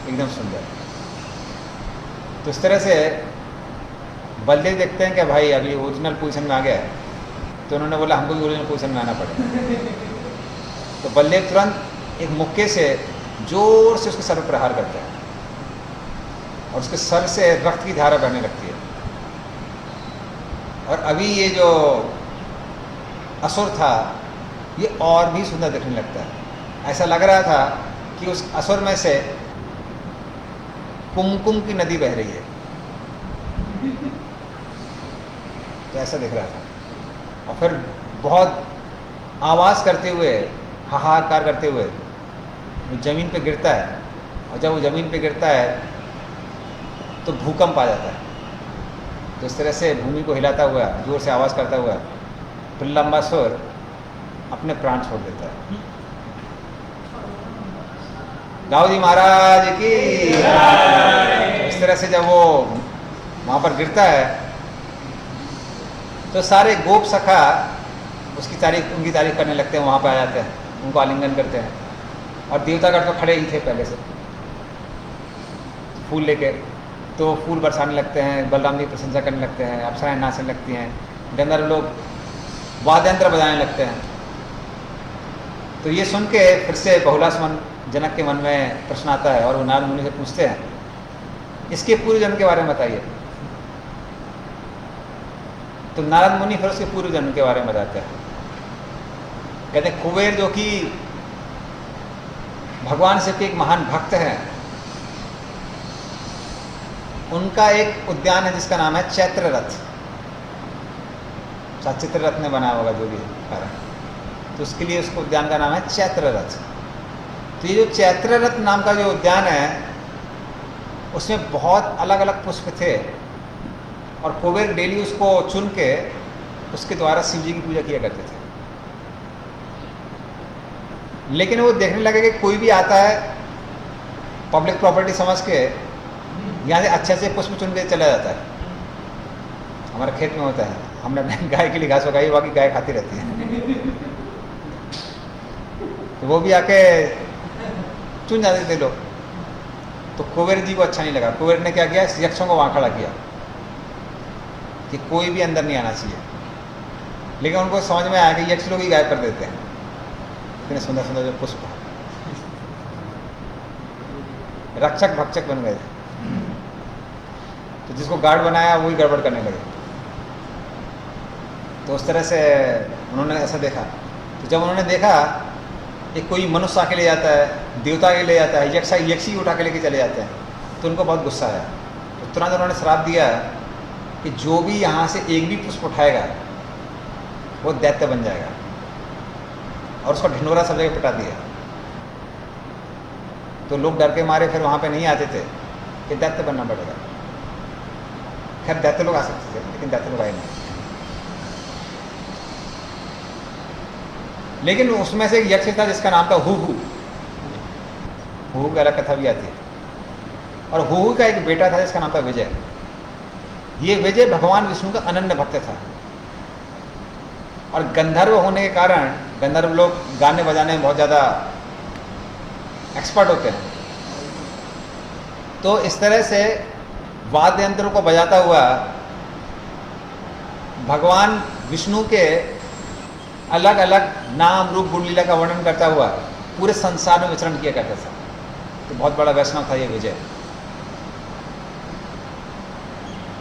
एकदम सुंदर। तो इस तरह से बलदेव देखते हैं कि भाई अभी ओरिजिनल पोजीशन में आ गया है, तो उन्होंने बोला हमको भी ओरिजिनल पोजीशन में आना पड़ेगा। तो बलदेव तुरंत एक मुक्के से जोर से उसके सर पर प्रहार करते हैं और उसके सर से रक्त की धारा बहने लगती है। और अभी ये जो असुर था ये और भी सुंदर दिखने लगता है। ऐसा लग रहा था कि उस असुर में से कुमकुम की नदी बह रही है, तो ऐसा दिख रहा था। और फिर बहुत आवाज़ करते हुए, हाहाकार करते हुए वो ज़मीन पे गिरता है, और जब वो ज़मीन पे गिरता है तो भूकंप आ जाता है। तो इस तरह से भूमि को हिलाता हुआ, जोर से आवाज़ करता हुआ प्रलंबासुर अपने प्राण छोड़ देता है। दाऊदी महाराज की। इस तरह से जब वो वहाँ पर गिरता है तो सारे गोप सखा उनकी तारीफ करने लगते हैं, वहाँ पर आ जाते हैं, उनको आलिंगन करते हैं। और देवतागण तो खड़े ही थे पहले से फूल लेके, तो फूल बरसाने लगते हैं, बलराम जी प्रशंसा करने लगते हैं, अप्सराएं नाचने लगती हैं, गंधर्व लोग वाद्य यंत्र बजाने लगते हैं। तो ये सुन के फिर से बहुलास्मन जनक के मन में प्रश्न आता है और वो नारद मुनि से पूछते हैं, इसके पूर्व जन्म के बारे में बताइए। तो नारद मुनि फिर उसके पूर्व जन्म के बारे में बताते हैं। कहते हैं कुबेर जो कि भगवान शिव के एक महान भक्त हैं, उनका एक उद्यान है जिसका नाम है चैत्र रथ। चित्र रथ ने बनाया होगा जो भी कारण, तो उसके लिए उसको उद्यान का नाम है चैत्र रथ। तो ये जो चैत्र रथ नाम का जो उद्यान है, उसमें बहुत अलग अलग पुष्प थे और कुबेर डेली उसको चुन के उसके द्वारा शिव जी की पूजा किया करते थे। लेकिन वो देखने लगे कि कोई भी आता है पब्लिक प्रॉपर्टी समझ के यहाँ से अच्छे से पुष्प चुन के चला जाता है। हमारे खेत में होता है, हमने अपने गाय के लिए घास उगाई, बाकी गाय खाती रहती है। तो वो भी आके चुन जाते थे लोग। तो कुबेर जी को अच्छा नहीं लगा। कुबेर ने क्या किया, यक्षों को वहाँ खड़ा किया कि कोई भी अंदर नहीं आना चाहिए। लेकिन उनको समझ में आया कि यक्ष लोग ही गायब कर देते हैं इतने सुंदर सुंदर जो पुष्प, रक्षक भक्षक बन गए। तो जिसको गार्ड बनाया वही गड़बड़ करने लगे। तो उस तरह से उन्होंने ऐसा देखा। तो जब उन्होंने देखा कि कोई मनुष्य आके ले जाता है, देवता के ले जाता है, यक्षी उठा के लेके चले जाते हैं, तो उनको बहुत गुस्सा आया। तो तुरंत उन्होंने श्राप दिया कि जो भी यहाँ से एक भी पुष्प उठाएगा वो दैत्य बन जाएगा, और उसको ढिंढोरा सब जगह पिटा दिया। तो लोग डर के मारे फिर वहाँ पे नहीं आते थे कि दैत्य बनना पड़ेगा। खैर दैत्य लोग आ सकते थे, लेकिन दैत्य लोग आए नहीं। लेकिन उसमें से एक यक्ष था जिसका नाम था हुहू। हुहू की अलग कथा भी आती है। और हुहू का एक बेटा था जिसका नाम था विजय। ये विजय भगवान विष्णु का अनन्य भक्त था, और गंधर्व होने के कारण गंधर्व लोग गाने बजाने में बहुत ज़्यादा एक्सपर्ट होते हैं। तो इस तरह से वाद्य यंत्रों को बजाता हुआ भगवान विष्णु के अलग अलग नाम रूप गुण लीला का वर्णन करता हुआ पूरे संसार में विचरण किया करता था। तो बहुत बड़ा वैष्णव था ये विजय।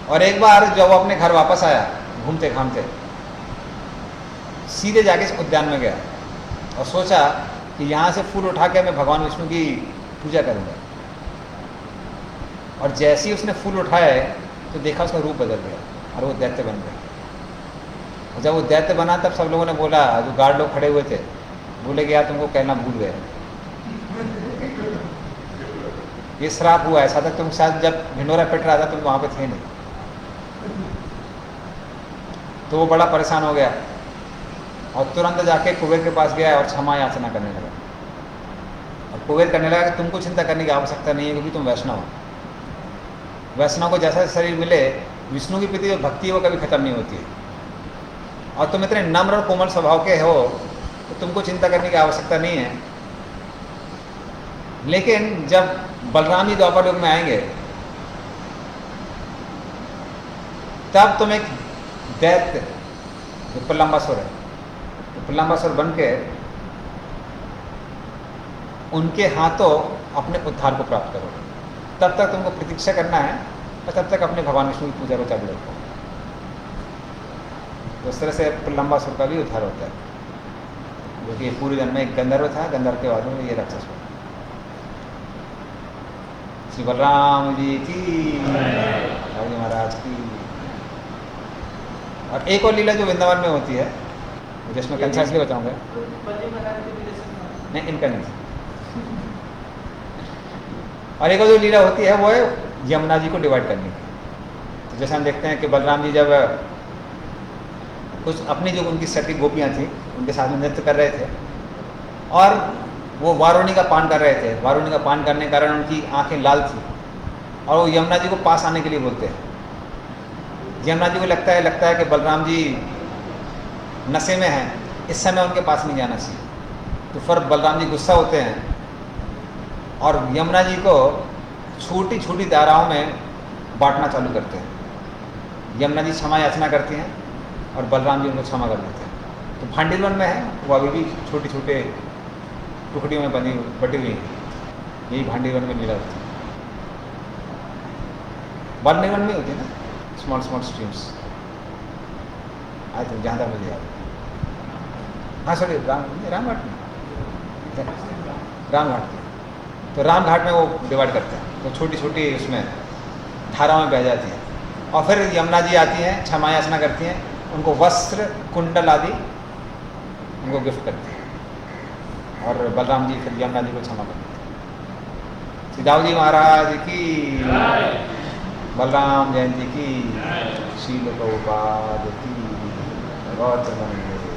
और एक बार जब वो अपने घर वापस आया घूमते घामते, सीधे जाके इस उद्यान में गया और सोचा कि यहाँ से फूल उठा के मैं भगवान विष्णु की पूजा करूँगा। और जैसे ही उसने फूल उठाए तो देखा उसका रूप बदल गया और वो दैत्य बन गया। और जब वो दैत्य बना तब सब लोगों ने बोला, जो गार्ड लोग खड़े हुए थे बोले कि यार तुमको कहना भूल गए, ये श्राप हुआ। ऐसा था तुम शायद जब ढिंढोरा पिट रहा था तुम वहाँ पे थे नहीं। तो वो बड़ा परेशान हो गया और तुरंत जाके कुबेर के पास गया और क्षमा याचना करने लगा। और कुबेर करने लगा कि तुमको चिंता करने की आवश्यकता नहीं है, क्योंकि तुम वैष्णव हो। वैष्णव को जैसा शरीर मिले, विष्णु की प्रति जो भक्ति है वो कभी खत्म नहीं होती है। और तुम इतने नम्र और कोमल स्वभाव के हो तो तुमको चिंता करने की आवश्यकता नहीं है। लेकिन जब बलराम जी द्वापर युग में आएंगे तब तुम एक दैत्य जो प्रलंबासुर है, प्रलंबासुर बन के उनके हाथों अपने उद्धार को प्राप्त करोगे। तब तक तुमको प्रतीक्षा करना है और तब तक अपने भगवान विष्णु की पूजा को चालू रखो। तो इस तरह से प्रलंबासुर का भी उद्धार होता है, जो कि पूरे जन्म में एक गंधर्व था, गंधर्व के बाद में ये राक्षस हुआ। श्री बलराम जी की, महाराज की। और एक और लीला जो वृंदावन में होती है, जिसमें कंसा इसलिए बताऊंगा, नहीं इनका नहीं। और एक और जो लीला होती है वो है यमुना जी को डिवाइड करने की। तो जैसे हम देखते हैं कि बलराम जी जब कुछ अपनी जो उनकी सखी गोपियाँ थी उनके साथ में नृत्य कर रहे थे और वो वारुणी का पान कर रहे थे। वारुणी का पान करने के कारण उनकी आंखें लाल थी और वो यमुना जी को पास आने के लिए बोलते हैं। यमुना जी को लगता है कि बलराम जी नशे में हैं, इस समय उनके पास नहीं जाना चाहिए। तो फिर बलराम जी गुस्सा होते हैं और यमुना जी को छोटी छोटी धाराओं में बांटना चालू करते हैं। यमुना जी क्षमा याचना करती हैं और बलराम जी उनको क्षमा कर देते हैं। तो भांडीवन में है वो अभी भी छोटे छोटे टुकड़ियों में बटी हुई है। यही भांडीवन में लीला होती है। बलनिवन में होती है ना, small small streams. I think जहाँ तक मुझे याद है। हाँ सॉरी, रामघाट में, रामघाट में। तो रामघाट में वो डिवाइड करते हैं, तो छोटी छोटी उसमें धाराओं में बह जाती हैं। और फिर यमुना जी आती हैं, क्षमा याचना करती हैं, उनको वस्त्र कुंडल आदि उनको गिफ्ट करती हैं। और बलराम जी फिर यमुना जी को क्षमा करते हैं। सिद्धाव जी महाराज की, बलराम जयंती की, शील प्रभुपाद की, गौत्र मंदिर की।